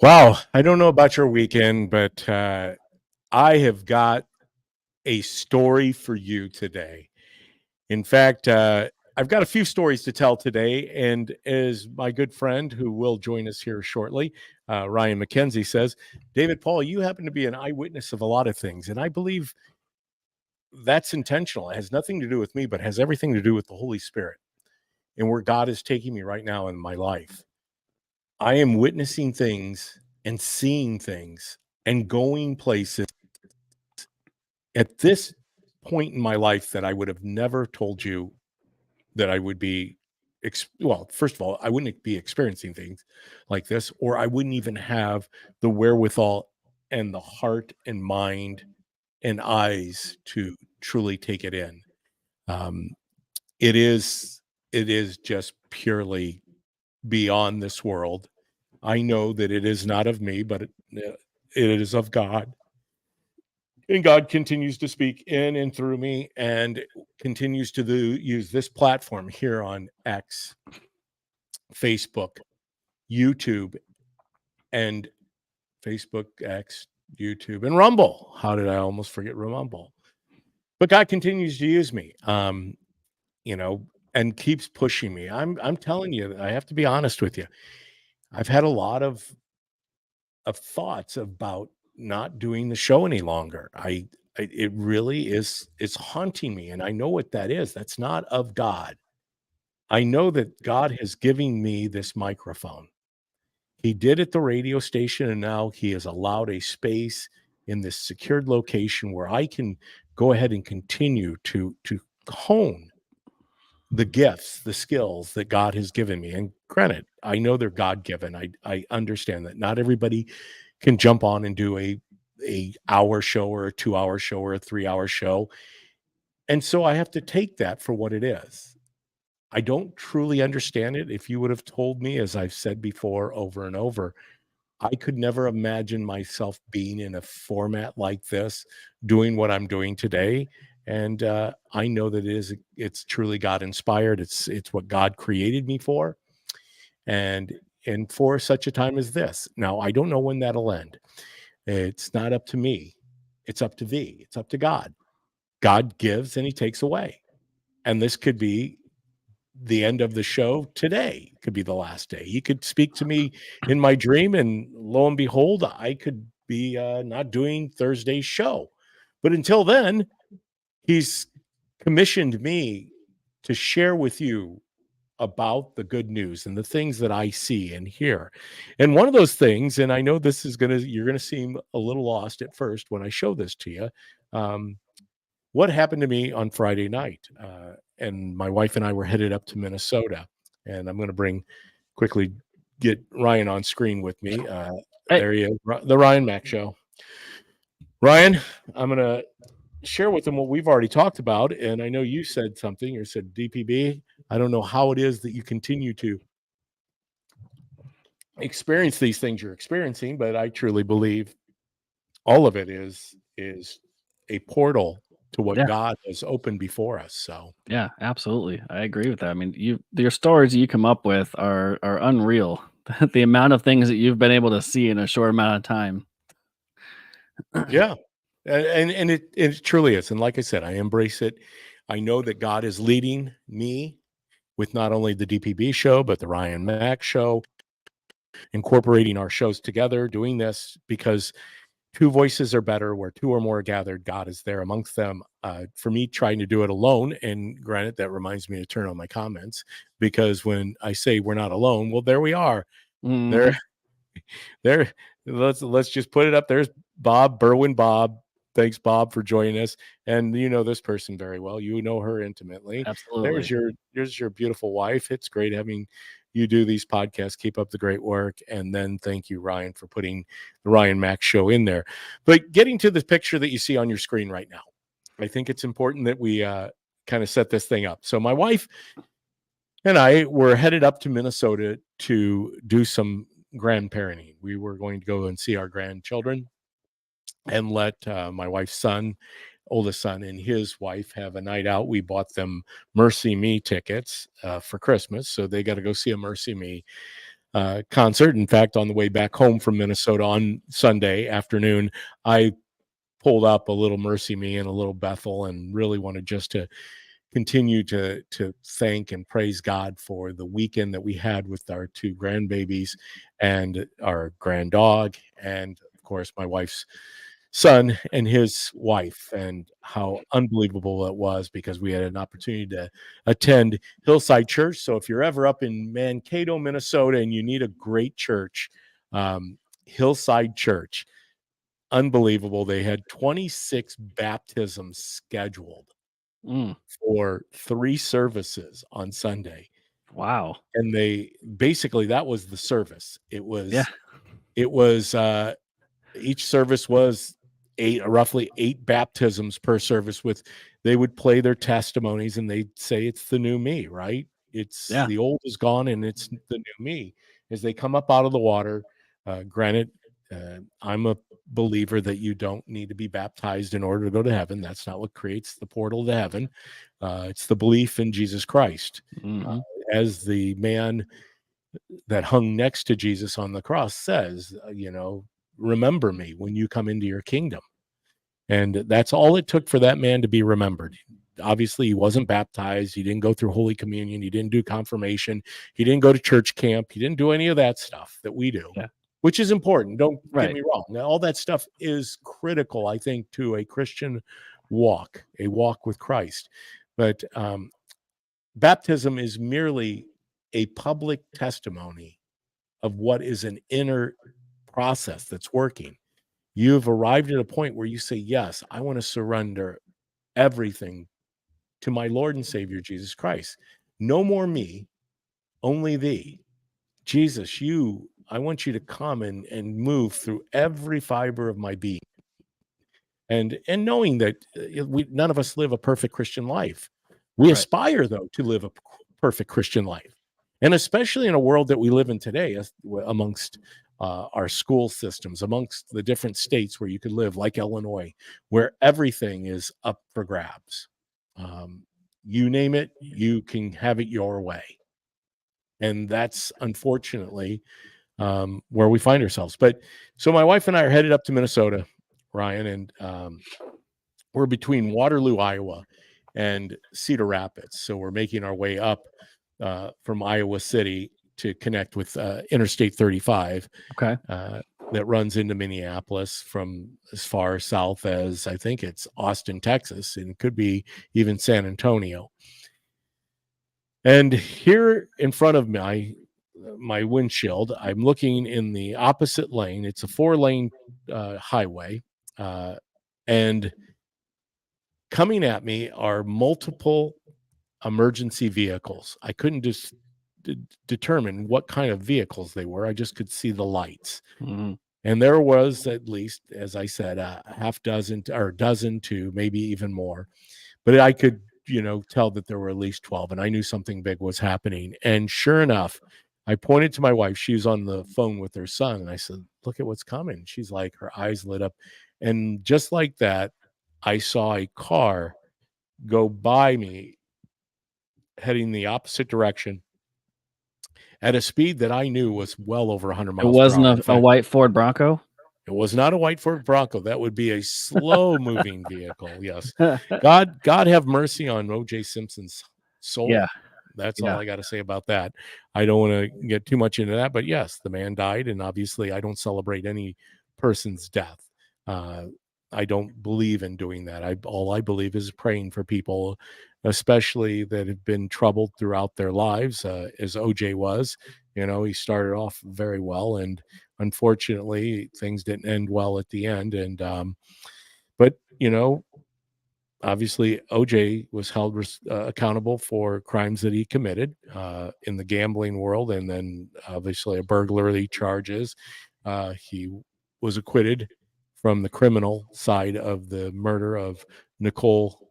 Wow, I don't know about your weekend, but I have got a story for you today. In fact, I've got a few stories to tell today, and as my good friend who will join us here shortly, Ryan McKenzie says, David Paul, you happen to be an eyewitness of a lot of things, and I believe that's intentional. It has nothing to do with me, but has everything to do with the Holy Spirit and where God is taking me right now in my life. I am witnessing things and seeing things and going places at this point in my life that I would have never told you that I would be. Well, first of all, I wouldn't be experiencing things like this, or I wouldn't even have the wherewithal and the heart and mind and eyes to truly take it in. Um, it is it is just purely beyond this world. I know that it is not of me, but it is of God. And God continues to speak in and through me and continues to use this platform here on X, Facebook, YouTube, and Facebook, X, YouTube, and Rumble. How did I almost forget Rumble? But God continues to use me, you know, and keeps pushing me. I'm telling you, I have to be honest with you. I've had a lot of thoughts about not doing the show any longer. It really is, it's haunting me, and I know what that is. That's not of God. I know that God has given me this microphone. He did at the radio station, and now he has allowed a space in this secured location where I can go ahead and continue to hone the gifts, the skills that God has given me. And granted, I know they're God given. I understand that not everybody can jump on and do a hour show or a 2 hour show or a 3 hour show. And so I have to take that for what it is. I don't truly understand it. If you would have told me, as I've said before over and over, I could never imagine myself being in a format like this, doing what I'm doing today. And I know that it's truly God inspired. It's what God created me for, and for such a time as this. Now I don't know when that'll end. It's not up to me. It's up to thee. It's up to God. God gives and he takes away. And this could be the end of the show today. It could be the last day. He could speak to me in my dream, and lo and behold, I could be not doing Thursday's show. But until then, he's commissioned me to share with you about the good news and the things that I see and hear. And one of those things, and I know this is you're gonna seem a little lost at first when I show this to you. Um, what happened to me on Friday night? And my wife and I were headed up to Minnesota, and I'm gonna quickly get Ryan on screen with me. Hey, There he is, the Ryan Mac Show. Ryan, I'm gonna share with them what we've already talked about. And I know you said something, or said DPB. I don't know how it is that you continue to experience these things you're experiencing, but I truly believe all of it is a portal to what yeah, God has opened before us. So yeah, absolutely. I agree with that. I mean, your stories you come up with are unreal. The amount of things that you've been able to see in a short amount of time. yeah. And it truly is. And like I said, I embrace it. I know that God is leading me with not only the DPB show, but the Ryan Mac show, incorporating our shows together, doing this because two voices are better where two or more are gathered. God is there amongst them. For me, trying to do it alone, and granted, that reminds me to turn on my comments, because when I say we're not alone, well, there we are. There, Mhm. there. Let's just put it up. There's Bob Berwin. Bob, thanks, Bob, for joining us. And you know this person very well. You know her intimately. Absolutely. There's your beautiful wife. It's great having you do these podcasts. Keep up the great work. And then thank you, Ryan, for putting the Ryan Mac show in there. But getting to the picture that you see on your screen right now, I think it's important that we kind of set this thing up. So my wife and I were headed up to Minnesota to do some grandparenting. We were going to go and see our grandchildren and let my wife's son, oldest son, and his wife have a night out. We bought them Mercy Me tickets for Christmas, so they got to go see a Mercy Me. concert. In fact, on the way back home from Minnesota on Sunday afternoon, I pulled up a little Mercy Me and a little Bethel, and really wanted just to continue to thank and praise God for the weekend that we had with our two grandbabies and our grand dog, and of course my wife's son and his wife, and how unbelievable it was, because we had an opportunity to attend Hillside Church. So if you're ever up in Mankato, Minnesota, and you need a great church, Hillside Church, unbelievable. They had 26 baptisms scheduled Mm, for 3 services on Sunday, wow. and they basically, that was the service. Yeah. It was, each service was roughly 8 baptisms per service. With They would play their testimonies, and they'd say it's the new me, right? It's Yeah. the old is gone and it's the new me as they come up out of the water. Granted, I'm a believer that you don't need to be baptized in order to go to heaven. That's not what creates the portal to heaven. It's the belief in Jesus Christ. Uh, Hmm. as the man that hung next to Jesus on the cross says, remember me when you come into your kingdom. And that's all it took for that man to be remembered. Obviously, he wasn't baptized. He didn't go through Holy Communion. He didn't do confirmation. He didn't go to church camp. He didn't do any of that stuff that we do, Yeah. which is important. Don't get Right. me wrong. Now, all that stuff is critical, I think, to a Christian walk, a walk with Christ. But baptism is merely a public testimony of what is an inner process that's working. You've arrived at a point where you say, yes, I want to surrender everything to my Lord and Savior, Jesus Christ. No more me, only thee. Jesus, I want you to come and move through every fiber of my being. And knowing that none of us live a perfect Christian life. We Right. aspire, though, to live a perfect Christian life. And especially in a world that we live in today, amongst our school systems, amongst the different states where you could live, like Illinois, where everything is up for grabs. You name it, you can have it your way. And that's unfortunately where we find ourselves. But so my wife and I are headed up to Minnesota, Ryan, and we're between Waterloo, Iowa, and Cedar Rapids. So we're making our way up from Iowa City to connect with Interstate 35 Okay. that runs into Minneapolis from as far south as, I think it's Austin, Texas, and it could be even San Antonio. And here in front of my windshield, I'm looking in the opposite lane. It's a 4-lane highway, and coming at me are multiple emergency vehicles. I couldn't just determine what kind of vehicles they were. I just could see the lights. Hmm. And there was, at least, as I said, a half dozen or a dozen to maybe even more. But I could, tell that there were at least 12, and I knew something big was happening. And sure enough, I pointed to my wife. She was on the phone with her son, and I said, "Look at what's coming." She's like, her eyes lit up. And just like that, I saw a car go by me heading the opposite direction at a speed that I knew was well over 100 It miles per wasn't hour. In a fact, white Ford Bronco. it was not a white Ford Bronco. That would be a slow-moving vehicle. Yes. God have mercy on O.J. Simpson's soul. Yeah. That's all Yeah. I got to say about that. I don't want to get too much into that, but yes, the man died, and obviously I don't celebrate any person's death. Uh, I don't believe in doing that. All I believe is praying for people, especially that have been troubled throughout their lives, as OJ was. He started off very well, and unfortunately, things didn't end well at the end. And but obviously, OJ was held accountable for crimes that he committed in the gambling world, and then obviously a burglary charges. He was acquitted from the criminal side of the murder of Nicole,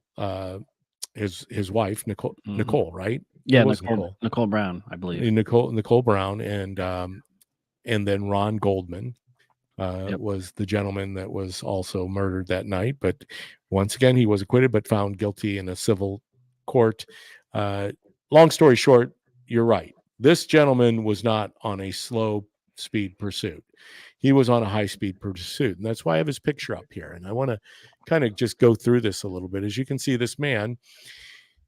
his wife, Nicole. Hmm. Nicole, right? It Yeah. was Nicole Brown, I believe. Nicole Brown, and then Ron Goldman Yep. was the gentleman that was also murdered that night. But once again, he was acquitted, but found guilty in a civil court. Uh, Long story short, you're right. This gentleman was not on a slow speed pursuit. He was on a high speed pursuit. And that's why I have his picture up here. And I want to kind of just go through this a little bit. As you can see, this man,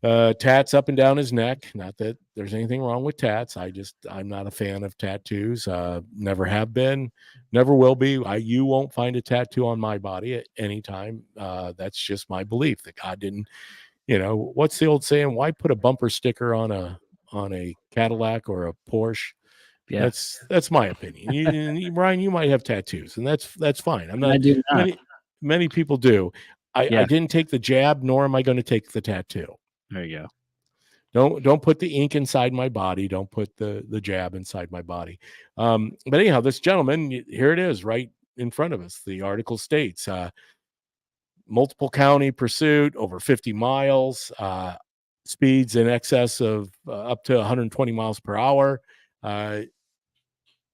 tats up and down his neck. Not that there's anything wrong with tats. I'm not a fan of tattoos. Never have been, never will be. You won't find a tattoo on my body at any time. That's just my belief that God didn't, what's the old saying? Why put a bumper sticker on a Cadillac or a Porsche? Yeah. That's my opinion. Ryan, you might have tattoos, and that's fine. I'm I not. do not. Many people do. I Yeah. didn't take the jab, nor am I going to take the tattoo. There you go. Don't put the ink inside my body. Don't put the jab inside my body. But anyhow, this gentleman, here it is, right in front of us. The article states multiple county pursuit over 50 miles, speeds in excess of up to 120 miles per hour.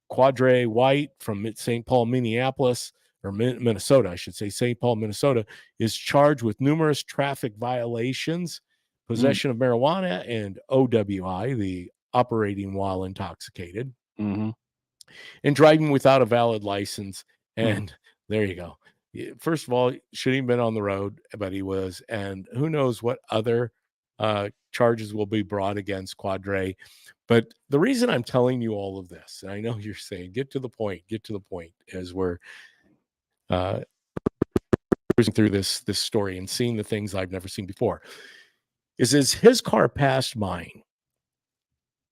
Quadre White from St. Paul, Minneapolis, or Minnesota, I should say, St. Paul, Minnesota, is charged with numerous traffic violations, possession of marijuana, and OWI, the operating while intoxicated, Mm-hmm. and driving without a valid license. And there you go. First of all, shouldn't have been on the road, but he was. And who knows what other charges will be brought against Quadre. But the reason I'm telling you all of this, and I know you're saying, get to the point, as we're cruising through this story and seeing the things I've never seen before, is his car passed mine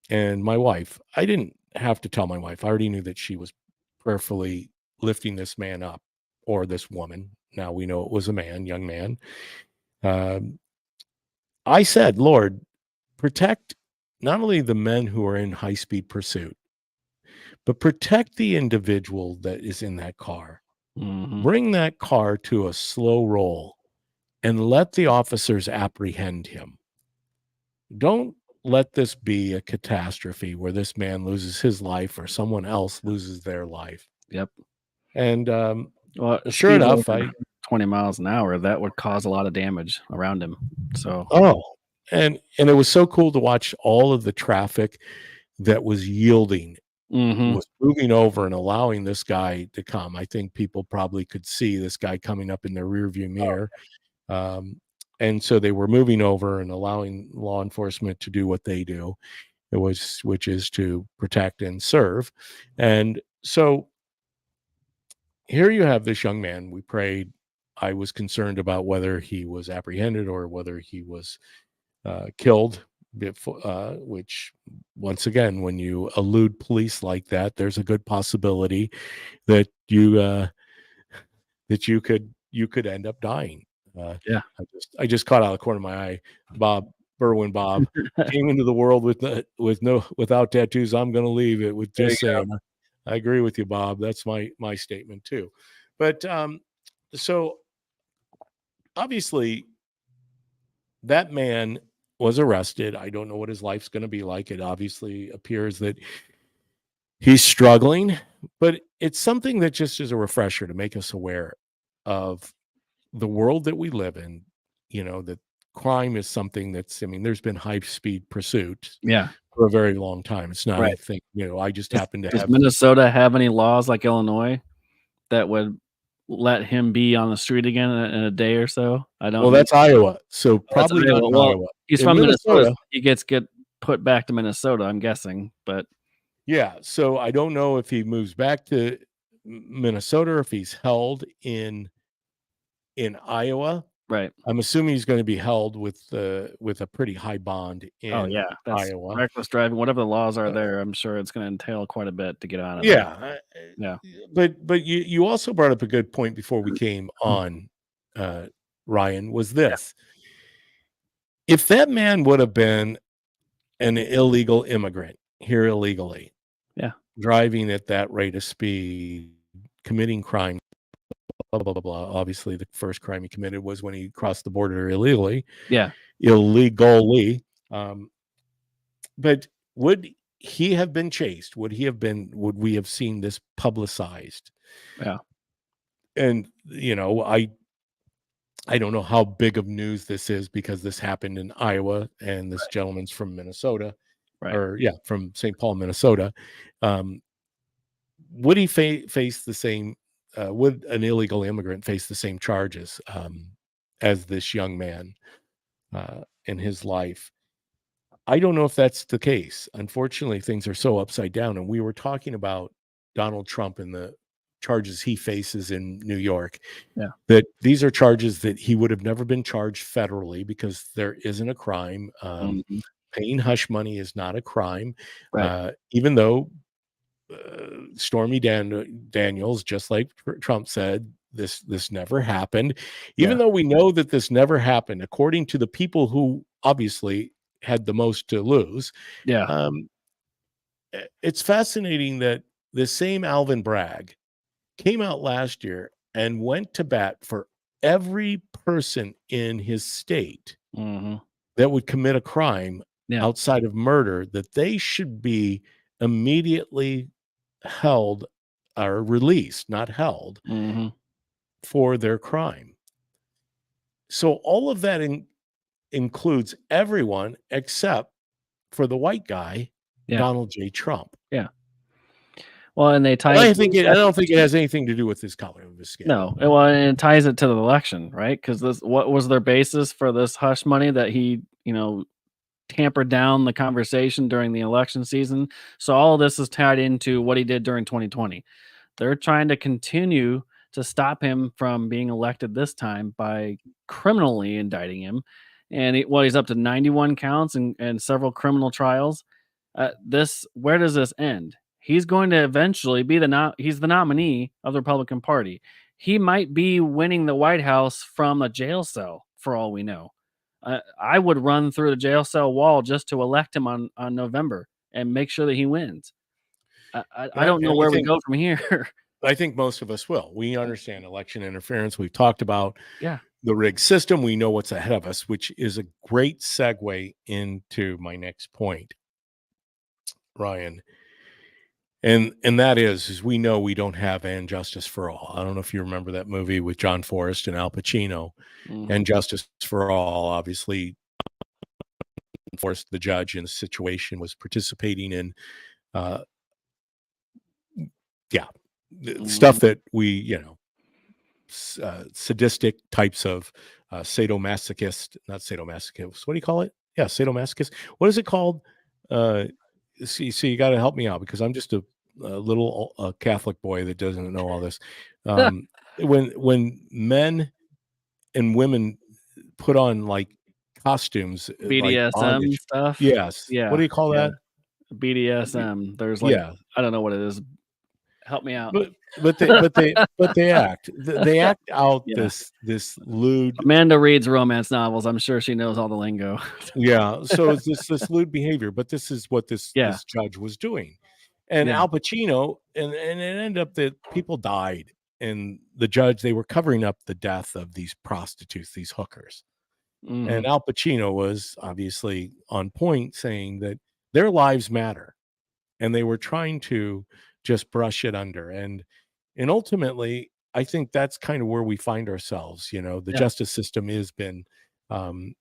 and my wife. I didn't have to tell my wife. I already knew that she was prayerfully lifting this man up, or this woman. Now we know it was a man, young man. I said, Lord, protect not only the men who are in high-speed pursuit, but protect the individual that is in that car. Mm-hmm. Bring that car to a slow roll and let the officers apprehend him. Don't let this be a catastrophe where this man loses his life or someone else loses their life. Yep. And well, sure enough, 20 miles an hour, that would cause a lot of damage around him. So and it was so cool to watch all of the traffic that was yielding, was moving over and allowing this guy to come. I think people probably could see this guy coming up in their rearview mirror. And so they were moving over and allowing law enforcement to do what they do, which is to protect and serve. And so here you have this young man. We prayed. I was concerned about whether he was apprehended or whether he was killed, which, once again, when you elude police like that, there's a good possibility that you could end up dying. Yeah. I just caught out of the corner of my eye, Bob came into the world without tattoos. I'm going to leave it with just saying, I agree with you, Bob. That's my statement too. But so obviously that man was arrested. I don't know what his life's going to be like. It obviously appears that he's struggling, but it's something that just is a refresher to make us aware of the world that we live in. That crime is something there's been high speed pursuits for a very long time. It's not anything, I just happen to have. Does Minnesota have any laws like Illinois that would let him be on the street again in a day or so? I don't know. That's Iowa. So probably not Iowa. He's from Minnesota. He gets put back to Minnesota, I'm guessing. But yeah, so I don't know if he moves back to Minnesota or if he's held in Iowa. Right. I'm assuming he's going to be held with a pretty high bond in Iowa. Reckless driving, whatever the laws are there, I'm sure it's going to entail quite a bit to get out of there. Yeah. But you also brought up a good point before we came on, Ryan, was this. If that man would have been an illegal immigrant here illegally, driving at that rate of speed, committing crime, blah, blah, blah, blah. Obviously, the first crime he committed was when he crossed the border illegally. Yeah. Illegally. But would he have been chased? Would we have seen this publicized? Yeah. And, I don't know how big of news this is because this happened in Iowa and this gentleman's from Minnesota. Right. or yeah, from St. Paul, Minnesota. Um, would he face the same? Would an illegal immigrant face the same charges as this young man in his life? I don't know if that's the case. Unfortunately, things are so upside down. And we were talking about Donald Trump and the charges he faces in New York, Yeah. that these are charges that he would have never been charged federally because there isn't a crime. Mhm. Paying hush money is not a crime, Right. even though Stormy Daniels, just like Trump said, this never happened. Yeah. Even though we know that this never happened, according to the people who obviously had the most to lose. Yeah. Um, it's fascinating that the same Alvin Bragg came out last year and went to bat for every person in his state Mhm. that would commit a crime Yeah. outside of murder, that they should be immediately held or released, not held, Mhm. for their crime. So all of that includes everyone except for the white guy, Yeah. Donald J. Trump. Yeah. Well, and they tie And it I to think the I don't think it election. has anything to do with his color of his skin. No. Well, and it ties it to the election, right? Because what was their basis for this hush money that he, tampered down the conversation during the election season? So all of this is tied into what he did during 2020. They're trying to continue to stop him from being elected this time by criminally indicting him. And he's up to 91 counts and several criminal trials. Where does this end? He's going to eventually be he's the nominee of the Republican Party. He might be winning the White House from a jail cell for all we know. I would run through the jail cell wall just to elect him on November and make sure that he wins. I don't And know where we go from here. I think most of us will. We understand election interference. We've talked about Yeah. the rigged system. We know what's ahead of us, which is a great segue into my next point, Ryan. And that is we know we don't have and justice for all. I don't know if you remember that movie with John Forrest and Al Pacino. Mhm. And justice for all, obviously, Forrest, the judge in the situation, was participating in uh yeah, stuff Mhm. that we, sadistic types of sadomasochist, not sadomasochist. What do you call it? Yeah, sadomasochist. What is it called? Uh, see, you got to help me out because I'm just a little Catholic boy that doesn't know all this. Um, when men and women put on like costumes, like BDSM bondage. stuff. Yes. What Yeah, do you call yeah, that? BDSM. There's like Yeah. I don't know what it is. Help me out. But they they act out Yeah. this lewd. Amanda reads romance novels. I'm sure she knows all the lingo. Yeah, so it's this lewd behavior, but this is what Yeah, this judge was doing. And yeah. Al Pacino, and it ended up that people died, and the judge, they were covering up the death of these prostitutes, these hookers. And Mhm. Al Pacino was obviously on point saying that their lives matter, and they were trying to just brush it under. And ultimately, I think that's kind of where we find ourselves. The Yeah, justice system has been um,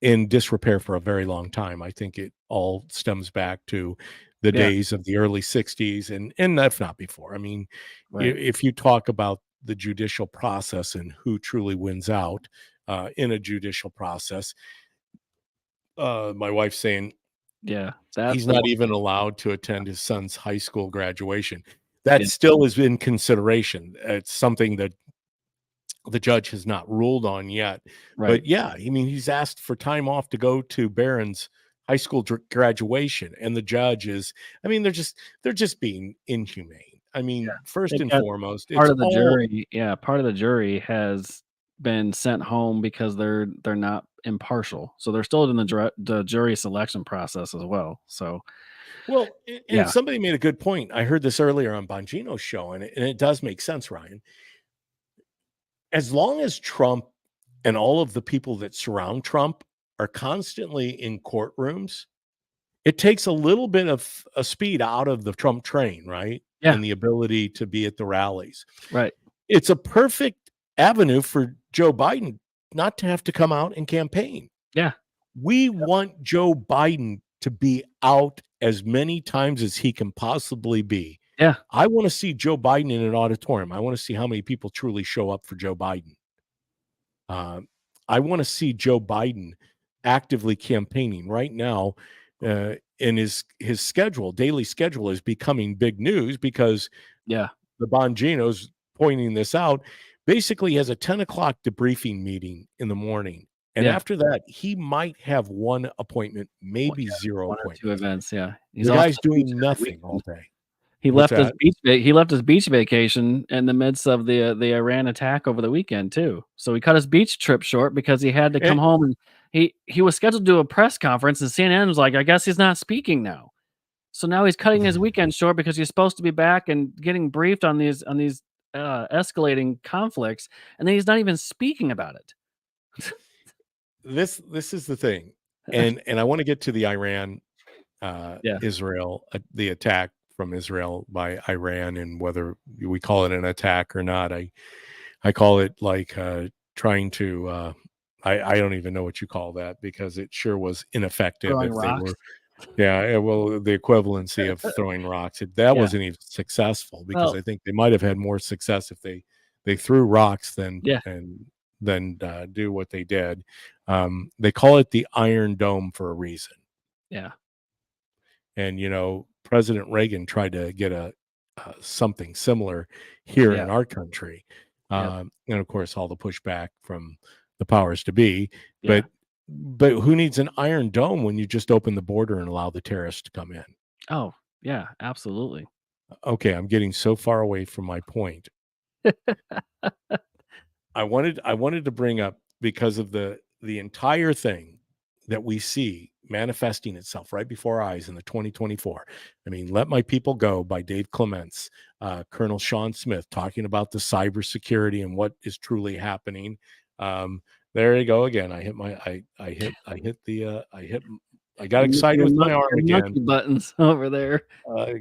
in disrepair for a very long time. I think it all stems back to the yeah, days of the early 60s and if not before. I mean, right. if you talk about the judicial process and who truly wins out in a judicial process, my wife's saying Yeah, that's he's the not one. even allowed to attend his son's high school graduation. That Yeah, still is in consideration. It's something that the judge has not ruled on yet. right. But yeah, I mean, he's asked for time off to go to Barron's high school graduation, and the judge is, I mean, they're just being inhumane. I mean, first They've and got foremost, part it's of the all jury part of the jury has been sent home because they're not impartial. So they're still in the jury selection process as well. So, well, and yeah, somebody made a good point. I heard this earlier on Bongino's show, and it does make sense, Ryan. As long as Trump and all of the people that surround Trump are constantly in courtrooms, it takes a little bit of a speed out of the Trump train, right? yeah, And the ability to be at the rallies. right. It's a perfect avenue for Joe Biden not to have to come out and campaign. Yeah, We want Joe Biden to be out as many times as he can possibly be. Yeah. I want to see Joe Biden in an auditorium. I want to see how many people truly show up for Joe Biden. I want to see Joe Biden actively campaigning right now. And his daily schedule is becoming big news because Yeah. the Bongino's pointing this out. Basically, he has a 10 o'clock debriefing meeting in the morning. And Yeah. after that, he might have one appointment, maybe zero One or two appointments. events. Yeah. He's The off guy's to the beach doing every nothing all weekend. day. He What's left his that? beach vacation in the midst of the Iran attack over the weekend too. So he cut his beach trip short because he had to come And home, and he was scheduled to do a press conference, and CNN was like, "I guess he's not speaking now." So now he's cutting his weekend short because he's supposed to be back and getting briefed on these escalating conflicts, and then he's not even speaking about it. this is the thing. And I want to get to the Iran Yeah. Israel, the attack from Israel by Iran, and whether we call it an attack or not. I call it like trying to. I don't even know what you call that because it sure was ineffective. Throwing If they rocks. were, yeah, well, the equivalency of throwing rocks. That Yeah. wasn't even successful because Well, I think they might have had more success if they threw rocks yeah. than do what they did. They call it the Iron Dome for a reason. Yeah. And President Reagan tried to get something similar here Yeah. in our country, Yep. and of course, all the pushback from the powers to be. Yeah. But who needs an Iron Dome when you just open the border and allow the terrorists to come in? Oh, yeah, absolutely. Okay, I'm getting so far away from my point. I wanted to bring up because of the entire thing that we see manifesting itself right before our eyes in the 2024. I mean, Let My People Go by Dave Clements, Colonel Sean Smith talking about the cybersecurity and what is truly happening. There you go again. I got excited with my arm Your again. monkey buttons over there. I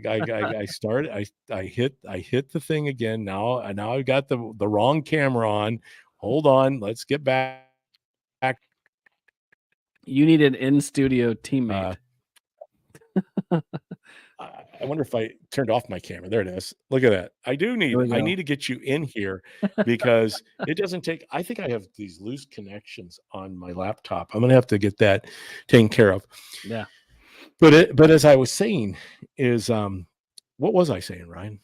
hit the thing again. Now I've got the wrong camera on. Hold on, let's get back. You need an in-studio teammate. I wonder if I turned off my camera. There it is. Look at that. I There we need go. to get you in here because it doesn't take. I think I have these loose connections on my laptop. I'm gonna have to get that taken care of. Yeah. But as I was saying, is what was I saying, Ryan?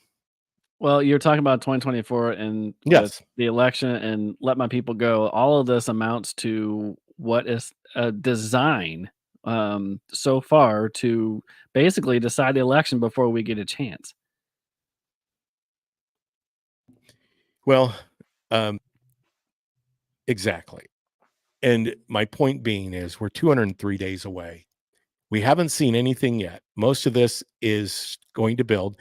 Well, you're talking about 2024 and with Yes. the election and Let My People Go. All of this amounts to what is a design so far to basically decide the election before we get a chance. Well, exactly. And my point being is we're 203 days away. We haven't seen anything yet. Most of this is going to build.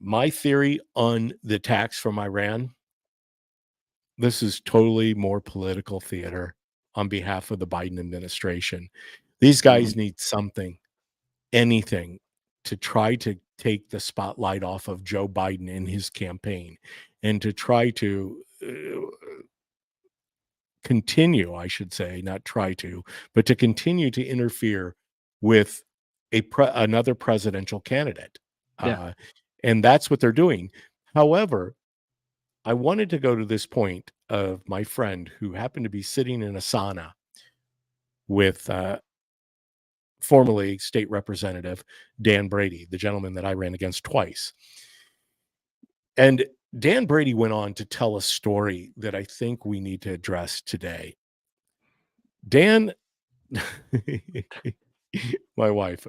My theory on the attacks from Iran, this is totally more political theater on behalf of the Biden administration. These guys need something, anything, to try to take the spotlight off of Joe Biden in his campaign and to try to continue, I should say, not try to, but to continue to interfere with another presidential candidate. Yeah. And that's what they're doing. However, I wanted to go to this point of my friend who happened to be sitting in a sauna with formerly state representative Dan Brady, the gentleman that I ran against twice. And Dan Brady went on to tell a story that I think we need to address today. Dan, my wife,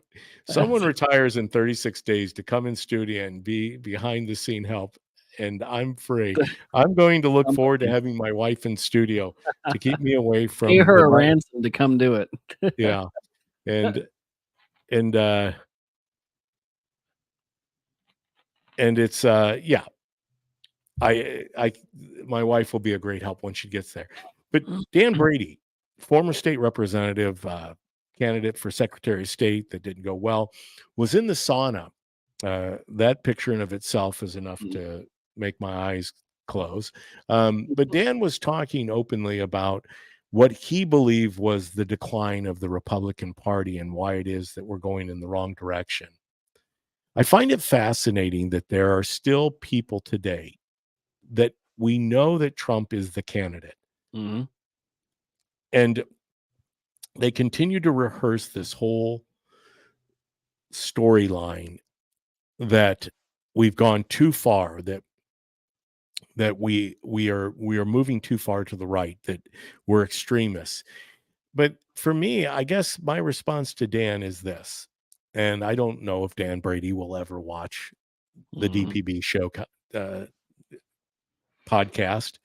someone retires in 36 days to come in studio and be behind the scene help. And I'm free. I'm going to look forward to having my wife in studio to keep me away Pay from her a ransom to come do it. yeah. And it's yeah. My wife will be a great help when she gets there. But Dan Brady, former state representative, candidate for Secretary of State that didn't go well, was in the sauna. That picture in of itself is enough to make my eyes close. But Dan was talking openly about what he believed was the decline of the Republican Party and why it is that we're going in the wrong direction. I find it fascinating that there are still people today that we know that Trump is the candidate, Hmm. and they continue to rehearse this whole storyline that we've gone too far, that we are moving too far to the right, that we're extremists. But for me, I guess my response to Dan is this, and I don't know if Dan Brady will ever watch the Hmm. DPB show uh, podcast,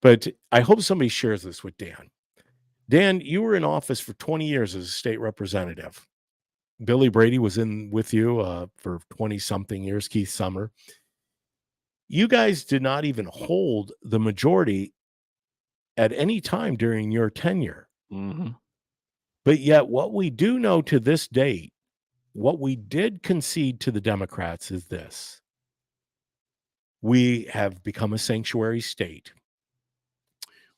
but I hope somebody shares this with Dan. Dan, you were in office for 20 years as a state representative. Billy Brady was in with you for 20 something years, Keith Summer. You guys did not even hold the majority at any time during your tenure. Hmm. But yet, what we do know to this date, what we did concede to the Democrats is this: we have become a sanctuary state.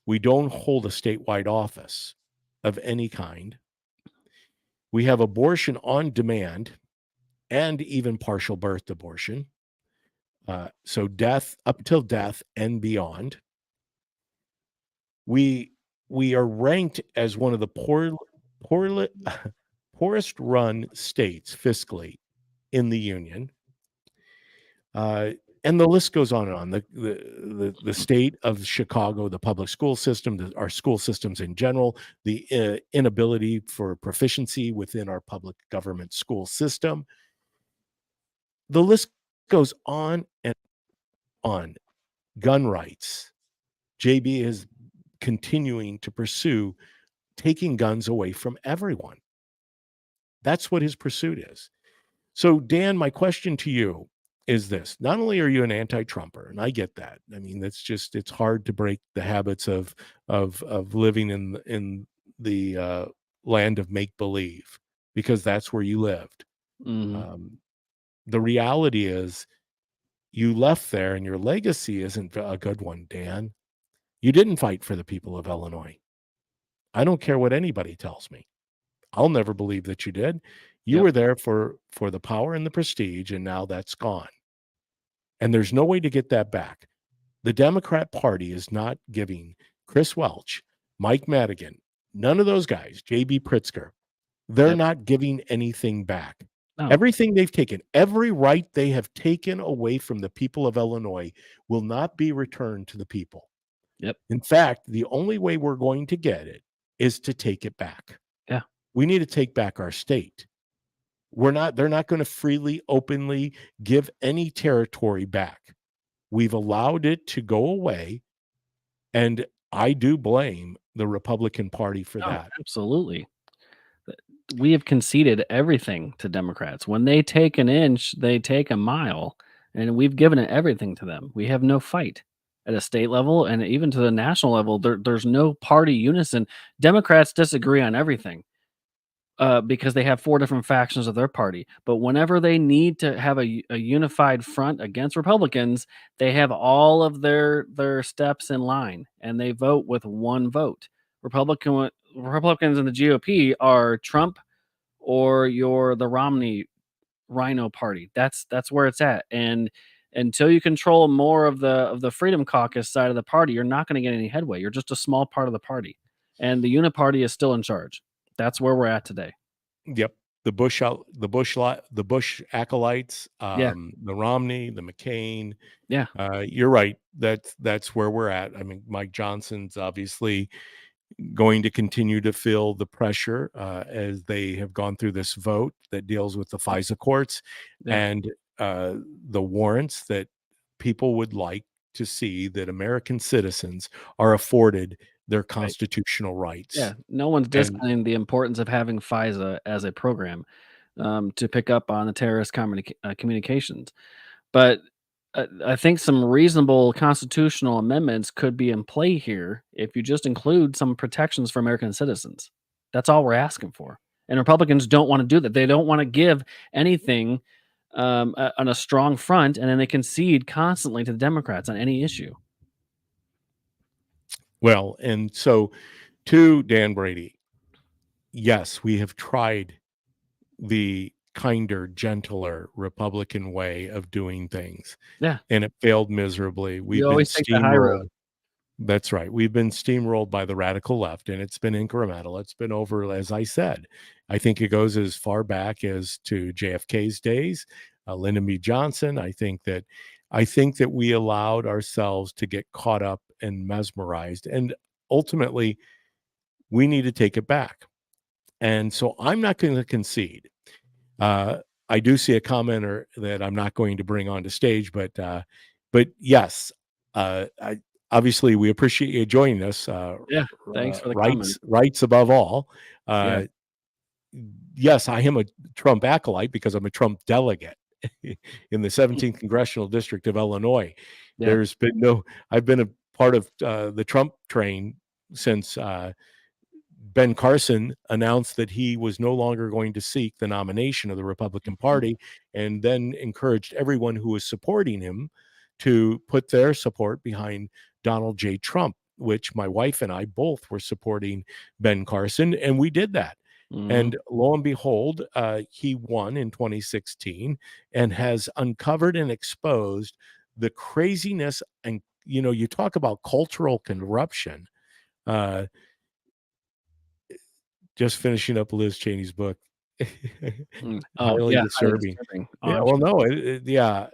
We don't hold a statewide office of any kind. We have abortion on demand and even partial birth abortion. So death, up till death and beyond. We we are ranked as one of the poor, poorest run states fiscally in the union. Uh, and the list goes on and on. The state of Chicago, the public school system, our school systems in general, the inability for proficiency within our public government school system. The list goes on and on. Gun rights. JB is continuing to pursue taking guns away from everyone. That's what his pursuit is. So, Dan, my question to you is this: not only are you an anti-Trumper, and I get that. I mean, it's hard to break the habits of living in the land of make believe, because that's where you lived. Hmm. Um, the reality is, you left there, and your legacy isn't a good one, Dan. You didn't fight for the people of Illinois. I don't care what anybody tells me. I'll never believe that you did. You Yep. were there for the power and the prestige, and now that's gone. And there's no way to get that back. The Democrat Party is not giving Chris Welch, Mike Madigan, none of those guys, JB Pritzker, they're Yep. not giving anything back. No. Everything they've taken, every right they have taken away from the people of Illinois will not be returned to the people. Yep. In fact, the only way we're going to get it is to take it back. Yeah. We need to take back our state. They're not going to freely, openly give any territory back. We've allowed it to go away, and I do blame the Republican Party for Oh, that. absolutely. We have conceded everything to Democrats. When they take an inch, they take a mile, and we've given it everything to them. We have no fight at a state level and even to the national level. There's no party unison. Democrats disagree on everything because they have four different factions of their party. But whenever they need to have a unified front against Republicans, they have all of their steps in line and they vote with one vote. Republicans in the GOP are Trump or you're the Romney Rhino Party. That's where it's at. And until you control more of the Freedom Caucus side of the party, you're not going to get any headway. You're just a small part of the party, and the Uniparty is still in charge. That's where we're at today. Yep. The Bush acolytes, Yeah, the Romney, the McCain. yeah, You're right. That's where we're at. I mean, Mike Johnson's obviously going to continue to feel the pressure as they have gone through this vote that deals with the FISA courts yeah. and the warrants that people would like to see that American citizens are afforded their Right. constitutional rights. Yeah, no one's And discounting the importance of having FISA as a program to pick up on the terrorist communications. But I think some reasonable constitutional amendments could be in play here if you just include some protections for American citizens. That's all we're asking for. And Republicans don't want to do that. They don't want to give anything on a strong front, and then they concede constantly to the Democrats on any issue. well, and so To Dan Brady, yes, we have tried the kinder, gentler Republican way of doing things, Yeah. and it failed miserably. You We've been always take the high road. steamrolled. That's right. We've been steamrolled by the radical left, and it's been incremental. It's been over, as I said. I think it goes as far back as to JFK's days, Lyndon B. Johnson. I think that we allowed ourselves to get caught up and mesmerized, and ultimately, we need to take it back. And so, I'm not going to concede. Uh, I do see a commenter that I'm not going to bring onto stage, but yes, I obviously we appreciate you joining us. Yeah. Thanks for the comment. Rights above all. Yeah. Yes, I am a Trump acolyte because I'm a Trump delegate in the 17th congressional district of Illinois. Yeah. I've been a part of the Trump train since Ben Carson announced that he was no longer going to seek the nomination of the Republican Party, and then encouraged everyone who was supporting him to put their support behind Donald J. Trump, which my wife and I both were supporting Ben Carson, and we did that. And lo and behold, he won in 2016 and has uncovered and exposed the craziness. And, you talk about cultural corruption. Just finishing up Liz Cheney's book. Oh, Highly yeah. disturbing. Oh, Yeah, I'm well, sure. no, yeah.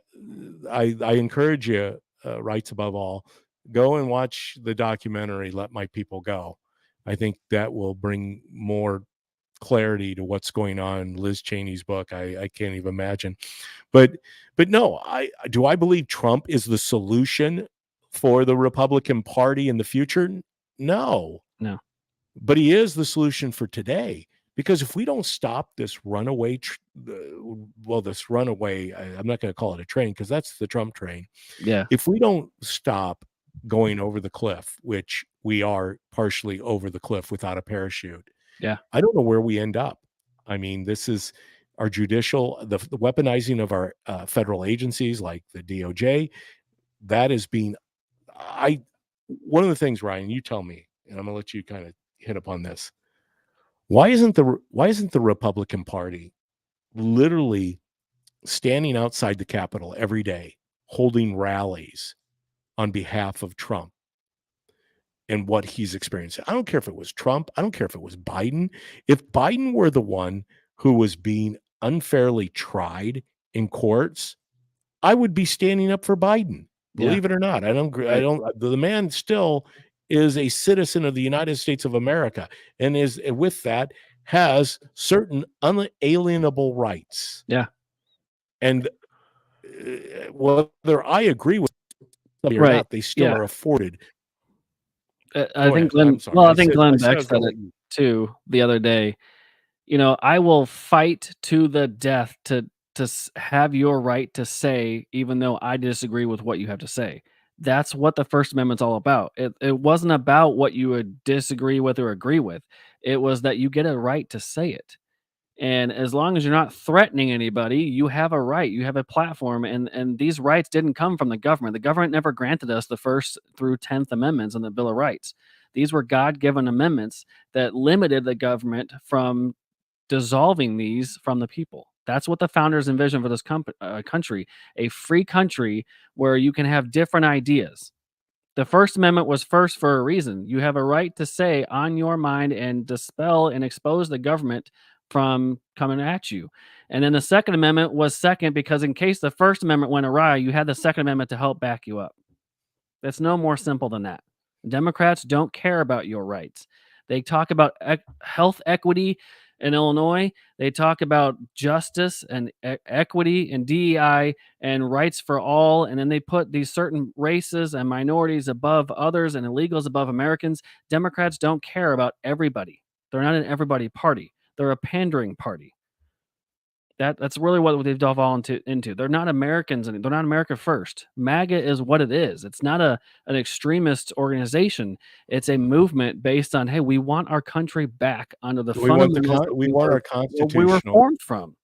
I encourage you, rights above all, go and watch the documentary, Let My People Go. I think that will bring more clarity to what's going on in Liz Cheney's book. I can't even imagine. But no, I believe Trump is the solution for the Republican Party in the future? No. No. But he is the solution for today, because if we don't stop this runaway, this runaway, I'm not going to call it a train because that's the Trump train. Yeah. If we don't stop going over the cliff, which we are partially over the cliff without a parachute, Yeah. I don't know where we end up. I mean, this is our the weaponizing of our federal agencies like the DOJ. That is being, one of the things, Ryan, you tell me, and I'm going to let you kind of hit upon this. Why isn't the Republican Party literally standing outside the Capitol every day, holding rallies on behalf of Trump and what he's experiencing? I don't care if it was Trump. I don't care if it was Biden. If Biden were the one who was being unfairly tried in courts, I would be standing up for Biden. Believe it or not. Right. The man still is a citizen of the United States of America, and is with that has certain unalienable rights. Yeah. And whether I agree with them or Right. not, they still are afforded. I think I'm sorry. I think Glenn said Beck said it too the other day. I will fight to the death to have your right to say, even though I disagree with what you have to say. That's what the First Amendment's all about. It wasn't about what you would disagree with or agree with. It was that you get a right to say it. And as long as you're not threatening anybody, you have a right. You have a platform, and these rights didn't come from the government. The government never granted us the First through 10th Amendments in the Bill of Rights. These were God-given amendments that limited the government from dissolving these from the people. That's what the founders envisioned for this country, a free country where you can have different ideas. The First Amendment was first for a reason. You have a right to say on your mind and dispel and expose the government from coming at you. And then the Second Amendment was second because in case the First Amendment went awry, you had the Second Amendment to help back you up. It's no more simple than that. Democrats don't care about your rights. They talk about health equity in Illinois. They talk about justice and equity and DEI and rights for all. And then they put these certain races and minorities above others and illegals above Americans. Democrats don't care about everybody. They're not an everybody party. They're a pandering party. That's really what they've devolved into. They're not Americans, and they're not America first. MAGA is what it is. It's not an extremist organization. It's a movement based on, hey, we want our country back under the fundamentals that we want our we were constitutional. formed from.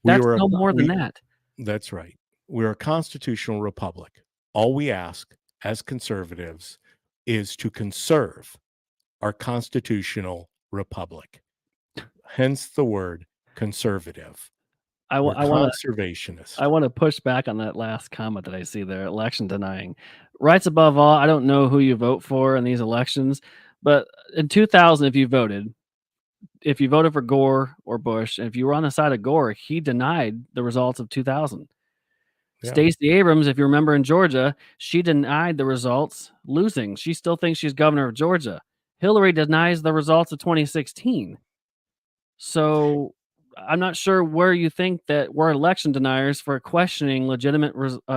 That's no more than that. That's right. We're a constitutional republic. All we ask as conservatives is to conserve our constitutional republic. Hence the word conservative. We're I want conservationist. I want to push back on that last comment that I see there, election denying. Rights above all, I don't know who you vote for in these elections, but in 2000, if you voted for Gore or Bush, and if you were on the side of Gore, he denied the results of 2000. Yeah. Stacey Abrams, if you remember in Georgia, she denied the results, losing. She still thinks she's governor of Georgia. Hillary denies the results of 2016. So I'm not sure where you think that we're election deniers for questioning legitimate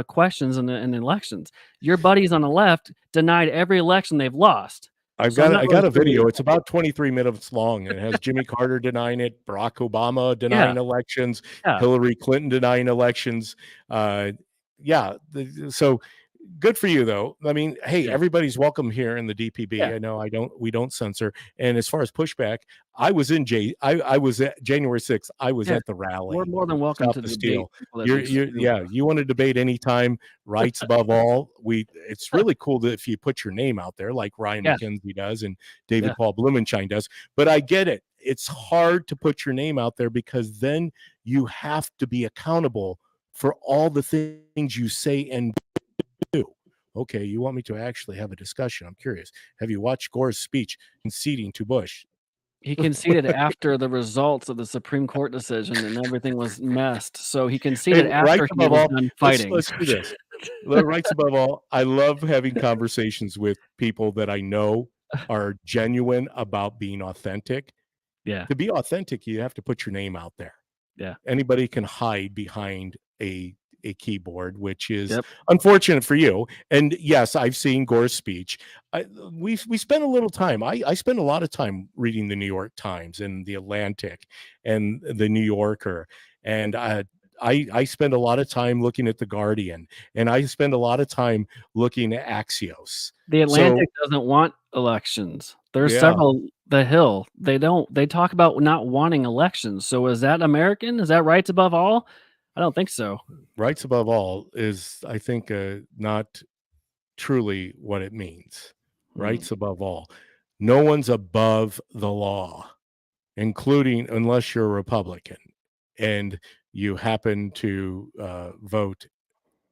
questions in elections. Your buddies on the left denied every election they've lost. I So I'm not really got a sure where video. you're It's about 23 minutes long, and it has Jimmy Carter denying it, Barack Obama Yeah, denying elections, yeah, Hillary Clinton denying elections. Yeah, so good for you, though. I mean, hey, yeah, everybody's welcome here in the DPB. yeah, I know we don't censor. And as far as pushback, I was I was at January 6th. I was yeah. at the We're rally. more than welcome Stop to the debate steal. people that disagree with Yeah. us. You want to debate anytime. Rights above all. It's really cool that if you put your name out there, like Ryan Yeah, McKenzie does and yeah. David Paul Blumenschein does. But I get it. It's hard to put your name out there because then you have to be accountable for all the things you say and do. Okay, you want me to actually have a discussion? I'm curious. Have you watched Gore's speech conceding to Bush? He conceded after the results of the Supreme Court decision and everything was messed. So he conceded And rights after he above was all, done fighting. let's do this. Rights above all, I love having conversations with people that I know are genuine about being authentic. Yeah, To be authentic, you have to put your name out there. yeah, Anybody can hide behind a keyboard, which is yep. unfortunate for you. And yes, I've seen Gore's speech. We spent a little time. I spend a lot of time reading the New York Times and the Atlantic and the New Yorker, and I spend a lot of time looking at the Guardian, and I spend a lot of time looking at Axios. The So Atlantic doesn't want elections. There's yeah, several The Hill, they talk about not wanting elections. So is that American? Is that rights above all? I don't think so. rights above all is, I think, not truly what it means. Mm. Rights above all. No one's above the law, including unless you're a Republican and you happen to vote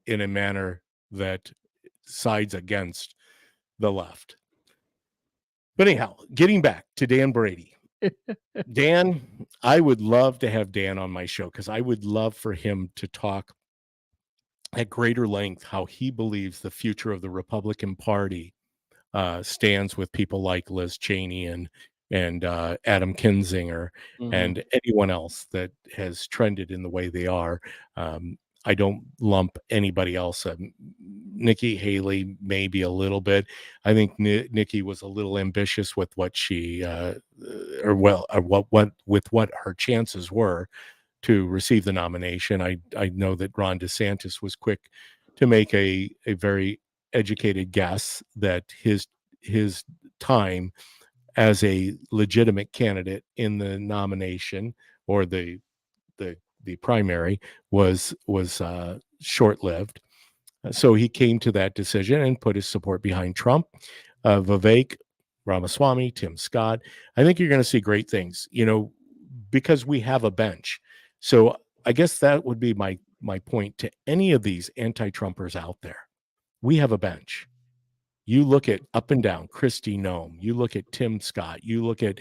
in a manner that sides against the left. But anyhow, getting back to Dan Brady. Dan, I would love to have Dan on my show because I would love for him to talk at greater length how he believes the future of the Republican Party stands with people like Liz Cheney and Adam Kinzinger Mhm. and anyone else that has trended in the way they are. I don't lump anybody else. Nikki Haley maybe a little bit. I think Nikki was a little ambitious with what she or what with what her chances were to receive the nomination. I know that Ron DeSantis was quick to make a very educated guess that his time as a legitimate candidate in the nomination or the primary was short lived. So he came to that decision and put his support behind Trump. Vivek Ramaswamy, Tim Scott. I think you're going to see great things. Because we have a bench. So I guess that would be my point to any of these anti-Trumpers out there. We have a bench. You look at up and down Kristi Noem, you look at Tim Scott, you look at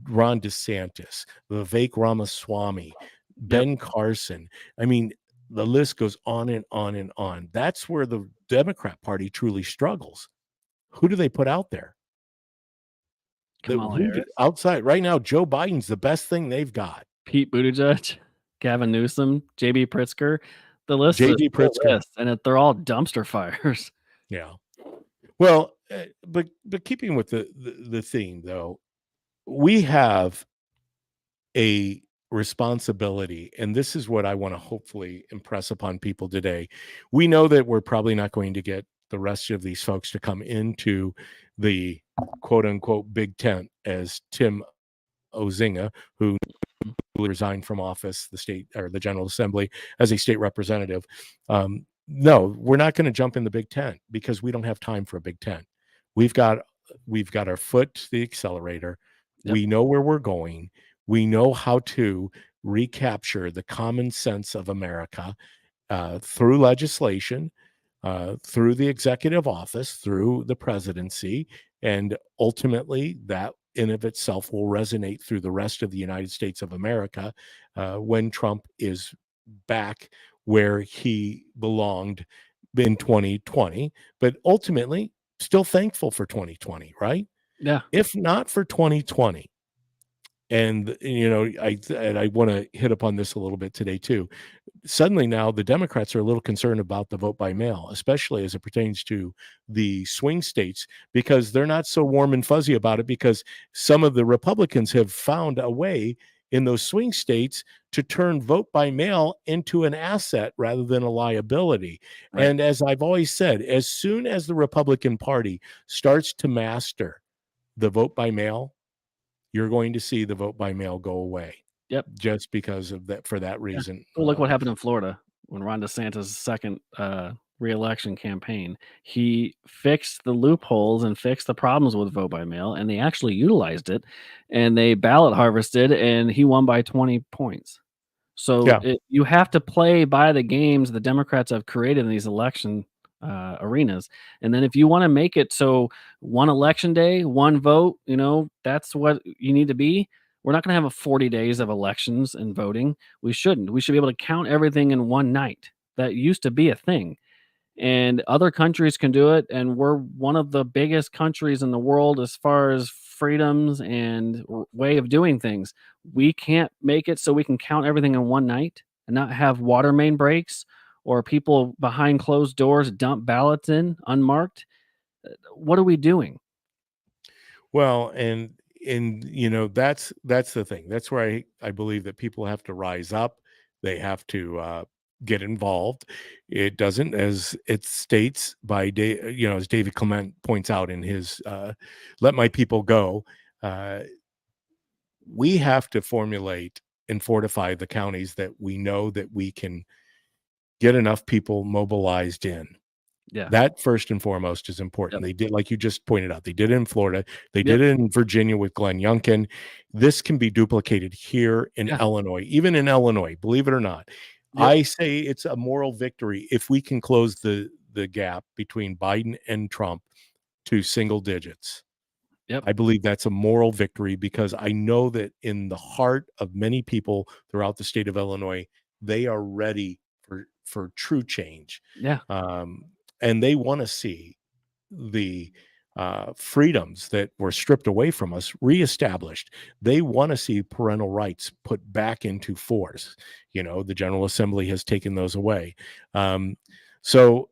Ron DeSantis, Vivek Ramaswamy, Yep. Ben Carson. I mean, the list goes on and on and on. That's where the Democrat Party truly struggles. Who do they put out there? Kamala Harris, Outside right now, Joe Biden's the best thing they've got. Pete Buttigieg, Gavin Newsom, JB Pritzker. The list is JB full Pritzker. list, and they're all dumpster fires. Yeah. Well, but keeping with the theme though, we have a responsibility, and this is what I want to hopefully impress upon people today. We know that we're probably not going to get the rest of these folks to come into the quote unquote big tent as Tim Ozinga, who resigned from office, the state or the General Assembly as a state representative. No, we're not going to jump in the Big Tent because we don't have time for a Big Tent. We've got we've got our foot to the accelerator. Yep. We know where we're going. We know how to recapture the common sense of America through legislation, through the executive office, through the presidency, and ultimately that in of itself will resonate through the rest of the United States of America when Trump is back where he belonged in 2020. But ultimately, still thankful for 2020, right? Yeah. If not for 2020, and I want to hit upon this a little bit today too. Suddenly now the Democrats are a little concerned about the vote by mail, especially as it pertains to the swing states, because they're not so warm and fuzzy about it, because some of the Republicans have found a way in those swing states to turn vote by mail into an asset rather than a liability. Right. And as I've always said, as soon as the Republican Party starts to master the vote by mail, you're going to see the vote by mail go away Yep. just because of that, for that Yeah. reason. Well, look what happened in Florida when Ron DeSantis' second reelection campaign. He fixed the loopholes and fixed the problems with vote by mail, and they actually utilized it, and they ballot harvested, and he won by 20 points. So Yeah. you have to play by the games the Democrats have created in these election arenas, and then if you want to make it so one election day, one vote, that's what you need to be. We're not going to have a 40 days of elections and voting. We shouldn't. We should be able to count everything in one night. That used to be a thing, and other countries can do it, and we're one of the biggest countries in the world as far as freedoms and way of doing things. We can't make it so we can count everything in one night and not have water main breaks or people behind closed doors dump ballots in unmarked. What are we doing? Well, and that's the thing. That's where I believe that people have to rise up. They have to get involved. It doesn't, as it states by as David Clement points out in his "Let My People Go." Uh, we have to formulate and fortify the counties that we know that we can get enough people mobilized in. Yeah. That first and foremost is important. Yep. They did, like you just pointed out, they did it in Florida. They Yep. did it in Virginia with Glenn Youngkin. This can be duplicated here in Yeah. Illinois, even in Illinois, believe it or not. Yep. I say it's a moral victory if we can close the gap between Biden and Trump to single digits. Yep. I believe that's a moral victory, because I know that in the heart of many people throughout the state of Illinois, they are ready for true change. Yeah. And they want to see the freedoms that were stripped away from us reestablished. They want to see parental rights put back into force. The General Assembly has taken those away. So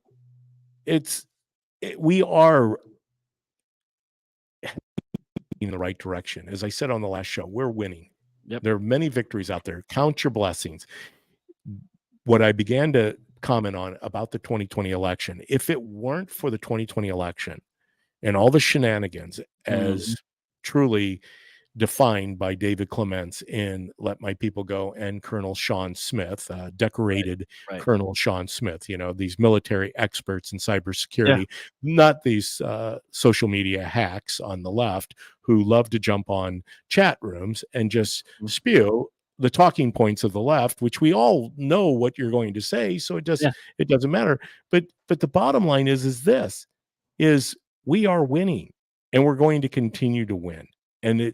we are in the right direction. As I said on the last show, we're winning. Yep. There are many victories out there. Count your blessings. What I began to comment on about the 2020 election, if it weren't for the 2020 election and all the shenanigans Mhm. as truly defined by David Clements in Let My People Go and Colonel Sean Smith, Right. decorated Right. Colonel Sean Smith, these military experts in Yeah. cybersecurity, not these social media hacks on the left who love to jump on chat rooms and just Mm. spew the talking points of the left, which we all know what you're going to say, so Yeah. it doesn't matter. But the bottom line is this is we are winning, and we're going to continue to win. And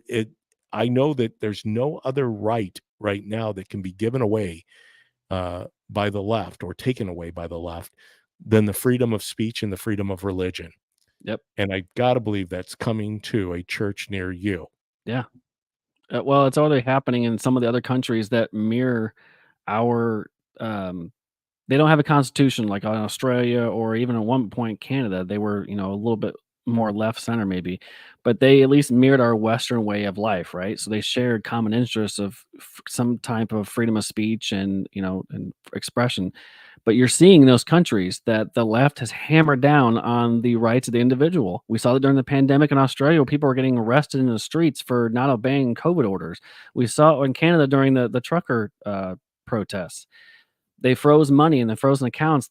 I know that there's no other right now that can be given away by the left or taken away by the left than the freedom of speech and the freedom of religion. Yep. And I got to believe that's coming to a church near you. Yeah. Well, it's already happening in some of the other countries that mirror our they don't have a constitution like on Australia or even at one point Canada. They were, a little bit more left center maybe, but they at least mirrored our Western way of life, right? So they shared common interests of some type of freedom of speech and and expression. But you're seeing in those countries that the left has hammered down on the rights of the individual. We saw that during the pandemic in Australia, where people were getting arrested in the streets for not obeying COVID orders. We saw it in Canada during the trucker protests. They froze money in the frozen accounts.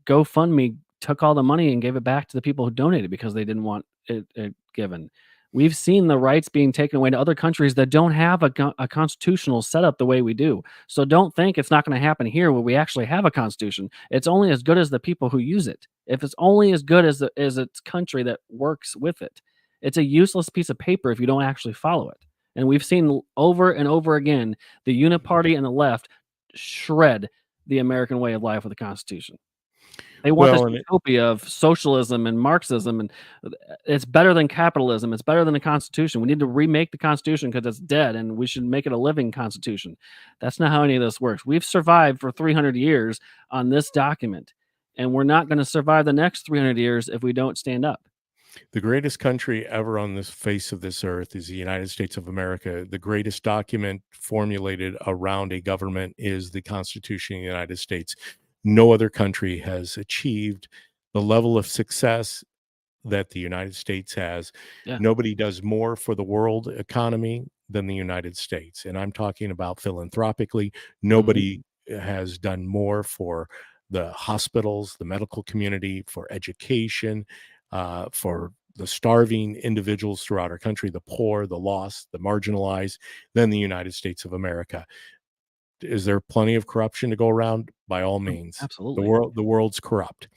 GoFundMe took all the money and gave it back to the people who donated because they didn't want it given. We've seen the rights being taken away to other countries that don't have a constitutional setup the way we do. So don't think it's not going to happen here where we actually have a constitution. It's only as good as the people who use it. If it's only as good as its country that works with it, it's a useless piece of paper if you don't actually follow it. And we've seen over and over again the uniparty and the left shred the American way of life with the Constitution. They want this Well, and utopia of socialism and Marxism, and it's better than capitalism. It's better than the Constitution. We need to remake the Constitution because it's dead, and we should make it a living Constitution. That's not how any of this works. We've survived for 300 years on this document, and we're not going to survive the next 300 years if we don't stand up. the greatest country ever on this face of this earth is the United States of America. The greatest document formulated around a government is the Constitution of the United States. No other country has achieved the level of success that the United States has. Yeah. Nobody does more for the world economy than the United States. And I'm talking about philanthropically. Nobody has done more for the hospitals, the medical community, for education, for the starving individuals throughout our country, the poor, the lost, the marginalized, than the United States of America. Is there plenty of corruption to go around? By all means. Absolutely. The world's corrupt.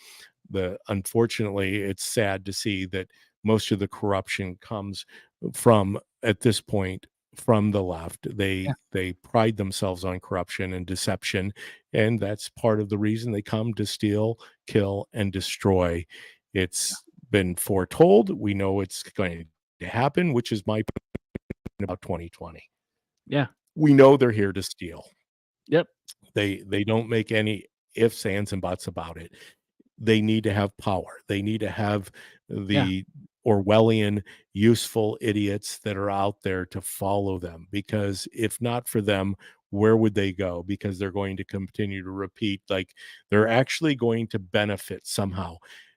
Unfortunately, it's sad to see that most of the corruption comes from, at this point, from the left. They pride themselves on corruption and deception, and that's part of the reason they come to steal, kill, and destroy. It's been foretold. We know it's going to happen, which is my point about 2020. Yeah. We know they're here to steal. Yep. They don't make any ifs, ands, and buts about it. They need to have power. They need to have the Orwellian useful idiots that are out there to follow them, because if not for them, where would they go? Because they're going to continue to repeat, like, they're actually going to benefit somehow.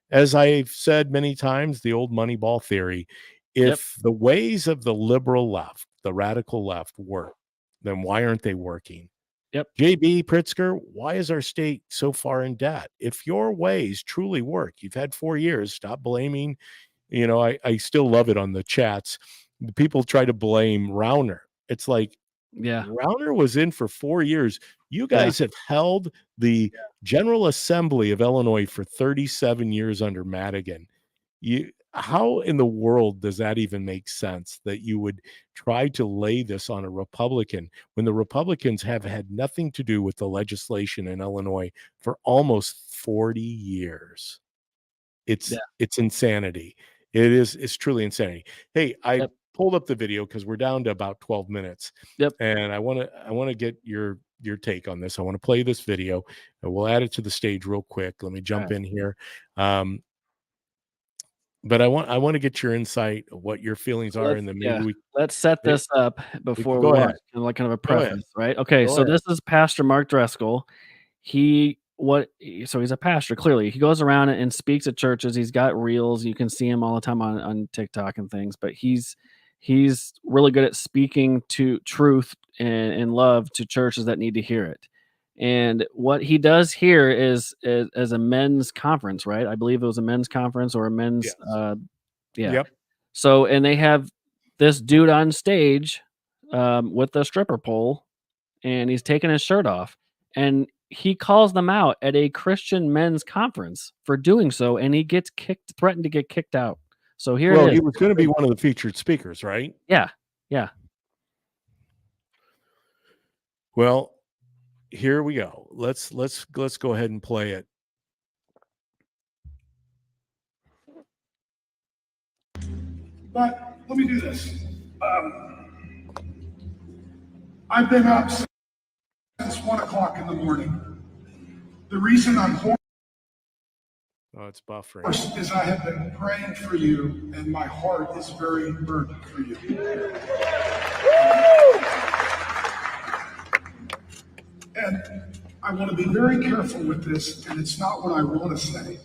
As I've said many times, the old Moneyball theory, if the ways of the liberal left, the radical left work, then why aren't they working? Yep. JB Pritzker, why is our state so far in debt? If your ways truly work, you've had 4 years, stop blaming. You know, I still love it on the chats. People try to blame Rauner. It's like, Rauner was in for 4 years. You guys have held the General Assembly of Illinois for 37 years under Madigan. How in the world does that even make sense, that you would try to lay this on a Republican when the Republicans have had nothing to do with the legislation in Illinois for almost 40 years? It's insanity. It's truly insanity. Hey, I pulled up the video because we're down to about 12 minutes. And I want to get your take on this. I want to play this video, and we'll add it to the stage real quick. Let me jump in here. But I want to get your insight of what your feelings are, and then maybe let's set this up before we watch, like kind of a preface, right? Okay, so this is Pastor Mark Driscoll. He's a pastor. Clearly, he goes around and speaks at churches. He's got reels. You can see him all the time on TikTok and things. But he's really good at speaking to truth and love to churches that need to hear it. And what he does here is as a men's conference, right? I believe it was a men's conference or a men's, So, and they have this dude on stage with a stripper pole, and he's taking his shirt off, and he calls them out at a Christian men's conference for doing so, and he gets threatened to get kicked out. So here it is. He was going to be one of the featured speakers, right? Yeah. Well, here we go. Let's go ahead and play it. But let me do this. I've been up since 1 o'clock in the morning. The reason I'm hoarse it's buffering. is I have been praying for you, and my heart is very burdened for you. And I want to be very careful with this, and it's not what I want to say,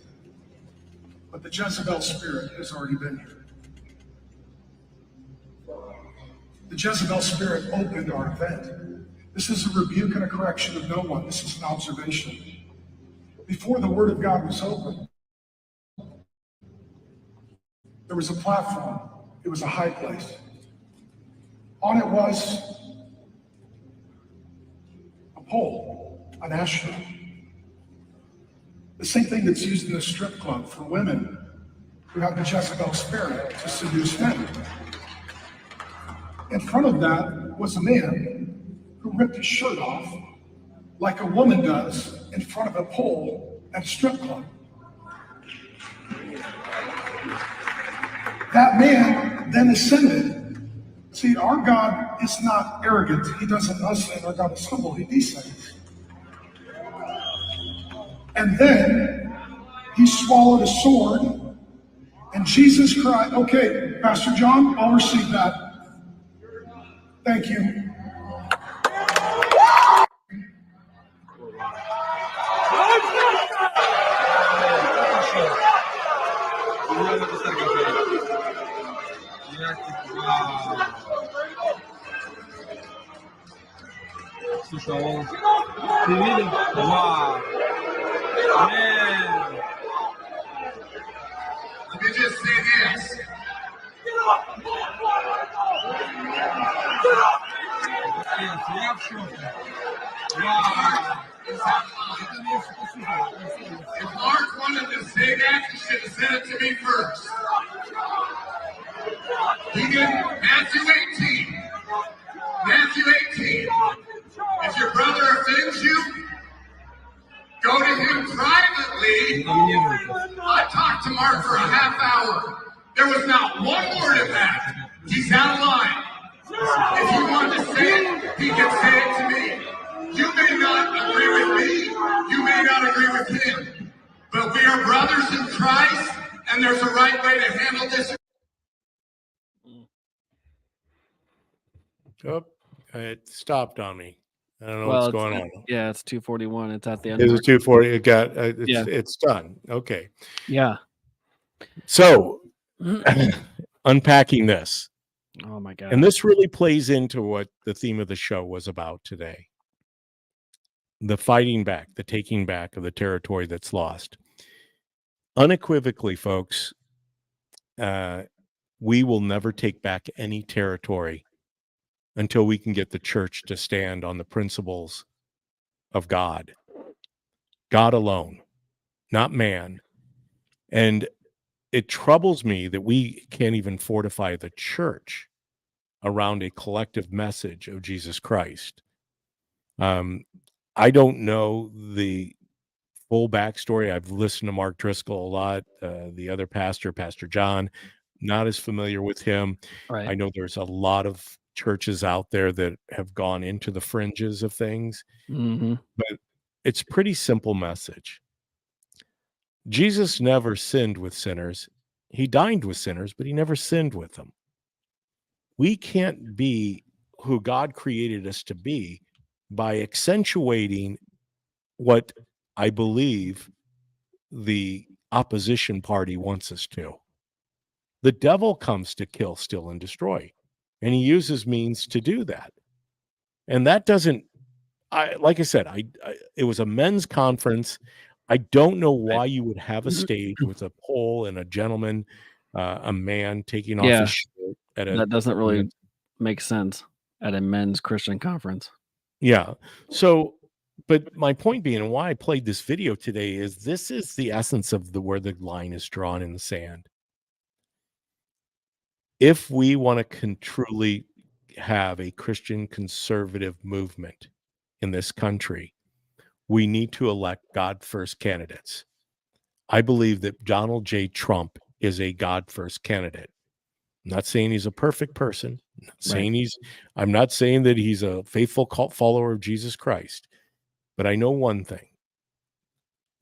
but the Jezebel spirit has already been here. The Jezebel spirit opened our event. This is a rebuke and a correction of no one. This is an observation. Before the Word of God was opened, there was a platform It was a high place. On it was a pole, an ashtray. The same thing that's used in a strip club for women who have the Jezebel spirit to seduce men. In front of that was a man who ripped his shirt off like a woman does in front of a pole at a strip club. That man then ascended. See, our God is not arrogant. He doesn't ascend. Our God is humble. He descends. And then he swallowed a sword, and Jesus cried, okay, Pastor John, I'll receive that. Thank you. Wow. Man. Let me just say this. Wow. If Mark wanted to say that, he should have said it to me first. He didn't. Matthew 18. Matthew 18. If your brother offends you, go to him privately. I talked to Mark for a half hour. There was not one word of that. He's out of line. If he wanted to say it, he can say it to me. You may not agree with me. You may not agree with him. But we are brothers in Christ, and there's a right way to handle this. Oh, it stopped on me. I don't know Well, what's going on. Yeah, it's 2:41. It's at the end. Is it 240? It got Yeah. it's done. Okay. Yeah. So unpacking this. Oh my God. And this really plays into what the theme of the show was about today. The fighting back, the taking back of the territory that's lost. Unequivocally, folks, we will never take back any territory until we can get the church to stand on the principles of God. God alone, not man. And it troubles me that we can't even fortify the church around a collective message of Jesus Christ. I don't know the full backstory. I've listened to Mark Driscoll a lot. The other pastor, Pastor John, not as familiar with him. Right. I know there's a lot of churches out there that have gone into the fringes of things, but it's a pretty simple message. Jesus never sinned with sinners. He dined with sinners, but he never sinned with them. We can't be who God created us to be by accentuating what I believe the opposition party wants us to. The devil comes to kill, steal, and destroy, and he uses means to do that. And that doesn't, like I said, it was a men's conference. I don't know why you would have a stage with a pole and a gentleman, a man taking off his shirt at a. That doesn't really make sense at a men's Christian conference. Yeah. So, but my point being, and why I played this video today, is this is the essence of where the line is drawn in the sand. If we want to truly have a Christian conservative movement in this country, we need to elect God-first candidates. I believe that Donald J. Trump is a God-first candidate. I'm not saying he's a perfect person. I'm not saying that he's a faithful cult follower of Jesus Christ. But I know one thing.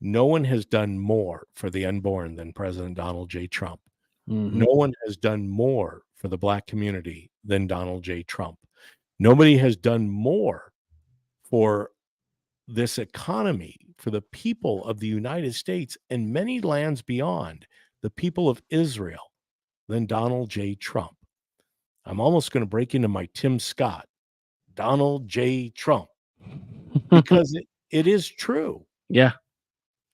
No one has done more for the unborn than President Donald J. Trump. No one has done more for the Black community than Donald J. Trump. Nobody has done more for this economy, for the people of the United States and many lands beyond, the people of Israel, than Donald J. Trump. I'm almost going to break into my Tim Scott, Donald J. Trump, because it is true. Yeah.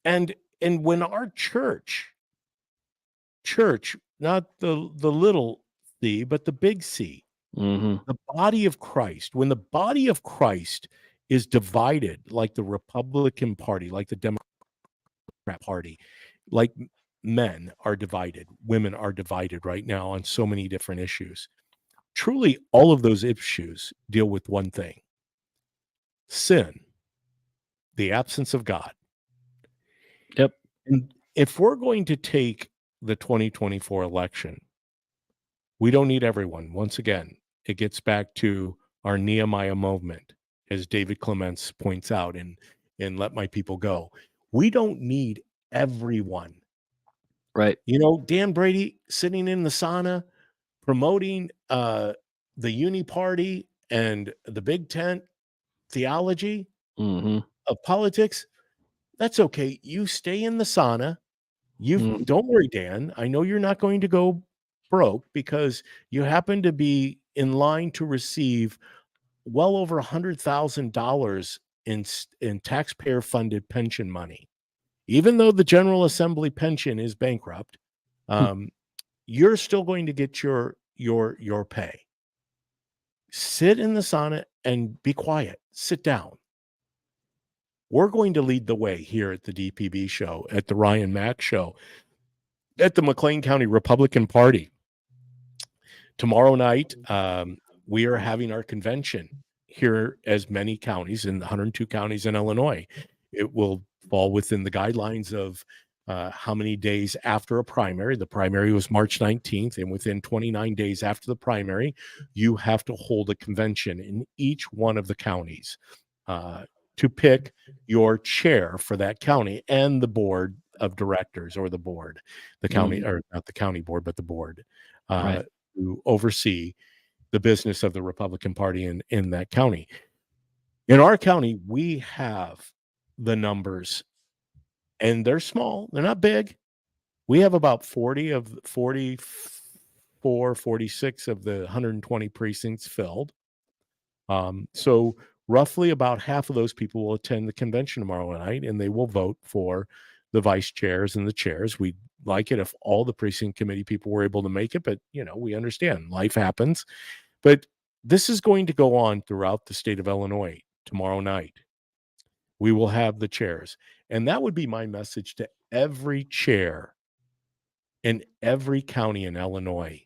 And when our church, not the little C, but the big C, Hmm. the body of Christ. When the body of Christ is divided, like the Republican Party, like the Democrat Party, like men are divided, women are divided right now on so many different issues. Truly, all of those issues deal with one thing: sin, the absence of God. Yep. And if we're going to take the 2024 election, we don't need everyone. Once again, it gets back to our Nehemiah moment, as David Clements points out in Let My People Go. We don't need everyone. Right. You know, Dan Brady sitting in the sauna promoting the uni party and the big tent theology Hmm. of politics. That's okay. You stay in the sauna. Mm. Don't worry, Dan. I know you're not going to go broke because you happen to be in line to receive well over $100,000 in taxpayer funded pension money. Even though the General Assembly pension is bankrupt, um, you're still going to get your pay. Sit in the sauna and be quiet. Sit down. We're going to lead the way here at the DPB show, at the Ryan Mac show, at the McLean County Republican Party. Tomorrow night, we are having our convention here, as many counties in the 102 counties in Illinois. It will fall within the guidelines of how many days after a primary. The primary was March 19th, and within 29 days after the primary, you have to hold a convention in each one of the counties to pick your chair for that county and the board of directors, or the board, the county, or not the county board, but the board, Right. to oversee the business of the Republican Party in that county. In our county, we have the numbers, and they're small. They're not big. We have about 46 of the 120 precincts filled. So roughly about half of those people will attend the convention tomorrow night, and they will vote for the vice chairs and the chairs. We'd like it if all the precinct committee people were able to make it, but we understand life happens. But this is going to go on throughout the state of Illinois tomorrow night. We will have the chairs. And that would be my message to every chair in every county in Illinois.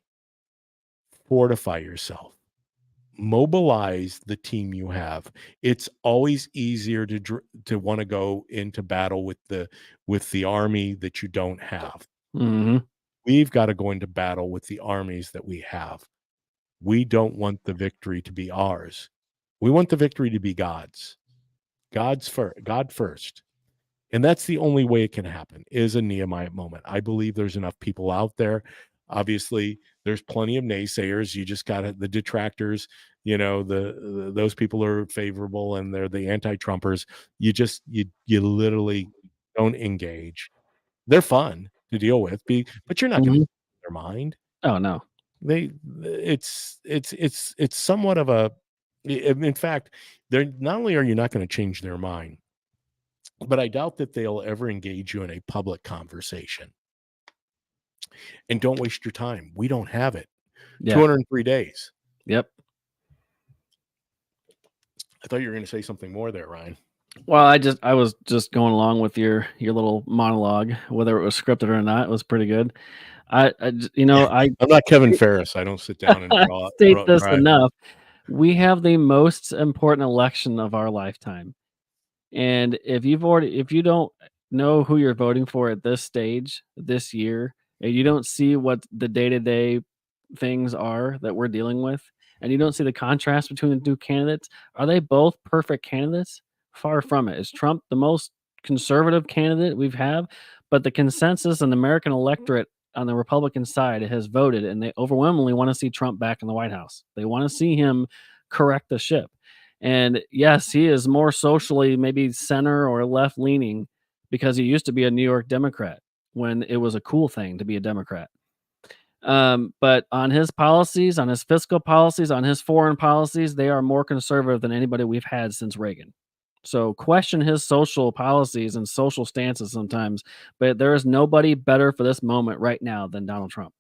Fortify yourself. Mobilize the team you have. It's always easier to want to go into battle with the army that you don't have. Hmm. We've got to go into battle with the armies that we have. We don't want the victory to be ours. We want the victory to be God's. God first. And that's the only way it can happen, is a Nehemiah moment. I believe there's enough people out there. Obviously, there's plenty of naysayers. You just got the detractors, those people are favorable and they're the anti-Trumpers. You literally don't engage. They're fun to deal with, but you're not going to Hmm. change their mind. Oh no. It's somewhat of a, in fact, they're not only are you not going to change their mind, but I doubt that they'll ever engage you in a public conversation. And don't waste your time. We don't have it. Yeah. 203 days. Yep. I thought you were going to say something more there, Ryan. Well, I was just going along with your little monologue, whether it was scripted or not. It was pretty good. I I'm not Kevin Ferris. I don't sit down and state this drive. enough. We have the most important election of our lifetime. And if you don't know who you're voting for at this stage this year, and you don't see what the day-to-day things are that we're dealing with, and you don't see the contrast between the two candidates, are they both perfect candidates? Far from it. Is Trump the most conservative candidate we've had? But the consensus in the American electorate on the Republican side has voted, and they overwhelmingly want to see Trump back in the White House. They want to see him correct the ship. And yes, he is more socially maybe center or left leaning because he used to be a New York Democrat when it was a cool thing to be a Democrat. But on his policies, on his fiscal policies, on his foreign policies, they are more conservative than anybody we've had since Reagan. So question his social policies and social stances sometimes, but there is nobody better for this moment right now than Donald Trump.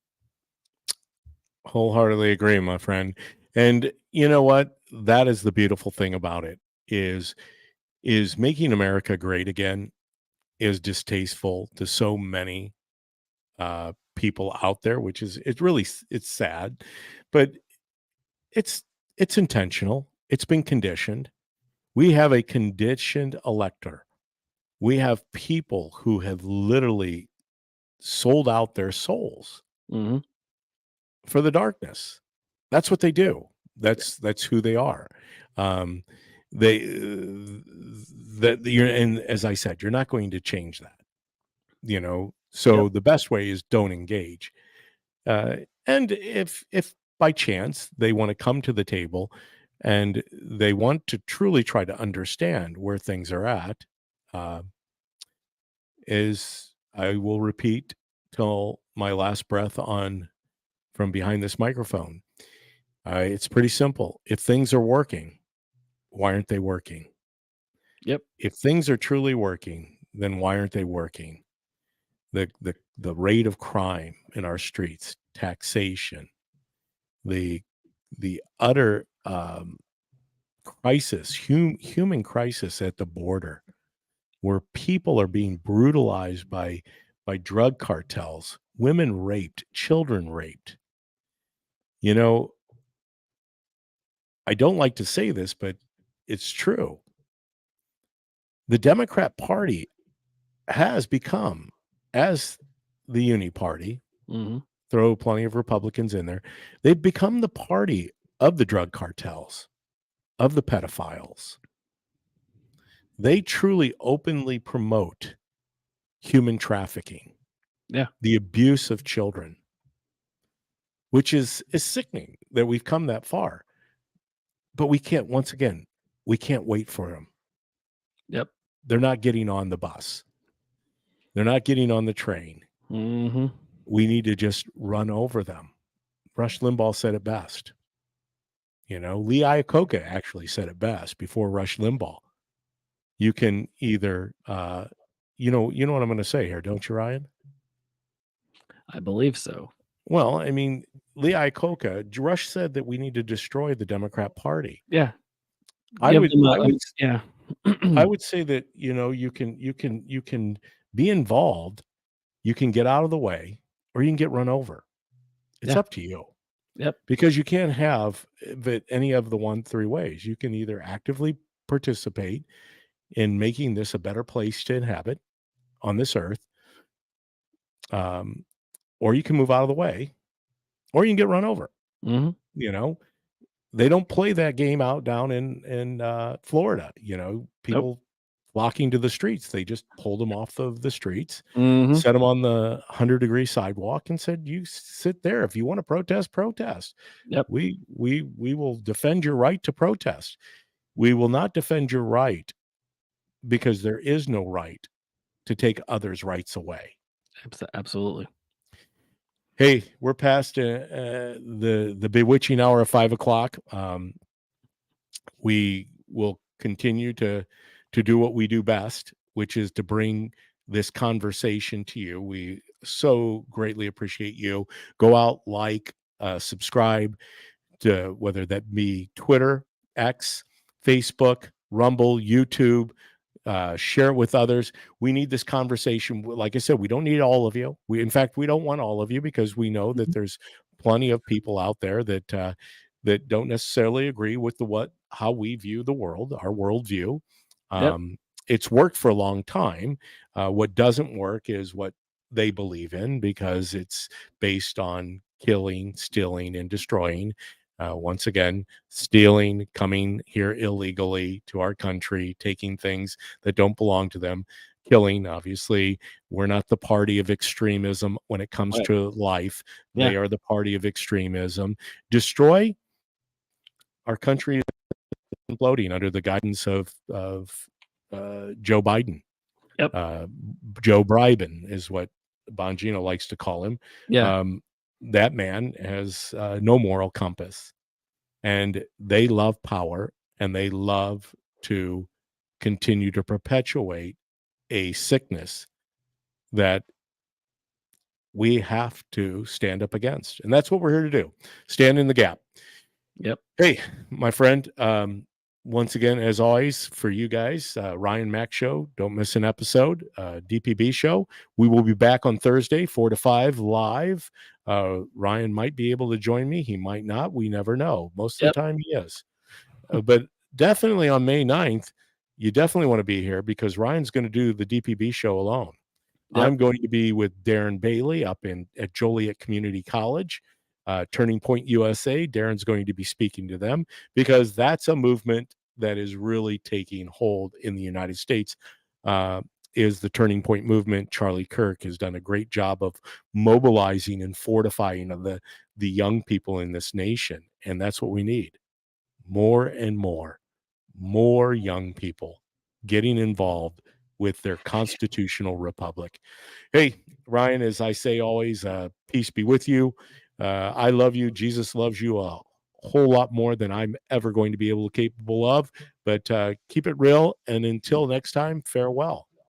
Wholeheartedly agree, my friend. And you know what? That is the beautiful thing about it is making America great again is distasteful to so many people out there, which is it's sad, but it's it's intentional. It's been conditioned. We have a conditioned elector. We have people who have literally sold out their souls Hmm. for the darkness. That's what they do. That's who they are. Um, they that you're and as I said, you're not going to change that. So Yep. the best way is don't engage. And if by chance they want to come to the table and they want to truly try to understand where things are at, uh, is I will repeat till my last breath on from behind this microphone. It's pretty simple. If things are working, why aren't they working? Yep. If things are truly working, then why aren't they working? The rate of crime in our streets, taxation, the utter human crisis at the border, where people are being brutalized by drug cartels, women raped, children raped. You know, I don't like to say this, but it's true. The Democrat Party has become, as the uni party, Hmm. throw plenty of Republicans in there, they've become the party of the drug cartels, of the pedophiles. They truly openly promote human trafficking, Yeah. the abuse of children, which is sickening that we've come that far. But we can't, once again, we can't wait for them. Yep. They're not getting on the bus. They're not getting on the train. Hmm. We need to just run over them. Rush Limbaugh said it best. Lee Iacocca actually said it best before Rush Limbaugh. You can either, you know what I'm going to say here, don't you, Ryan? I believe so. Well, I mean, Lee Iacocca, Rush said that we need to destroy the Democrat Party. Yeah. I Give would, them I would, yeah. I would say that you can be involved, you can get out of the way, or you can get run over. It's Yeah. up to you. Yep. Because you can't have it any of the three ways. You can either actively participate in making this a better place to inhabit on this earth, or you can move out of the way, or you can get run over. Hmm. They don't play that game out down in Florida. Nope. People flocking to the streets. They just pulled them off of the streets, Hmm. set them on the 100-degree sidewalk, and said, "You sit there. If you want to protest, protest. Yep. We will defend your right to protest. We will not defend your right because there is no right to take others' rights away." Absolutely. Hey, we're past the bewitching hour of 5 o'clock. We will continue to do what we do best, which is to bring this conversation to you. We so greatly appreciate you. Go out, subscribe to whether that be Twitter, X, Facebook, Rumble, YouTube. Share it with others. We need this conversation. Like I said, we don't need all of you. In fact, we don't want all of you because we know that there's plenty of people out there that don't necessarily agree with how we view the world, our worldview. Yep. It's worked for a long time. What doesn't work is what they believe in because it's based on killing, stealing, and destroying. Once again, stealing, coming here illegally to our country, taking things that don't belong to them, killing. Obviously, we're not the party of extremism when it comes Right. to life. Yeah. They are the party of extremism. Destroy. Our country is imploding under the guidance of Joe Biden. Yep. Joe Bribin is what Bongino likes to call him. Yeah. That man has no moral compass, and they love power, and they love to continue to perpetuate a sickness that we have to stand up against. And that's what we're here to do. Stand in the gap. Yep. Hey, my friend, once again, as always, for you guys, Ryan Mac Show, don't miss an episode. DPB Show, we will be back on Thursday, 4 to 5 live. Ryan might be able to join me. He might not. We never know. Most of the time he is. But definitely on May 9th, you definitely want to be here because Ryan's going to do the DPB Show alone. Yep. I'm going to be with Darren Bailey up at Joliet Community College, Turning Point USA. Darren's going to be speaking to them because that's a movement that is really taking hold in the United States, is the Turning Point movement. Charlie Kirk has done a great job of mobilizing and fortifying of the young people in this nation, and that's what we need. More and more young people getting involved with their constitutional republic. Hey, Ryan, as I say always, peace be with you. I love you. Jesus loves you a whole lot more than I'm ever going to be capable of. But keep it real. And until next time, farewell.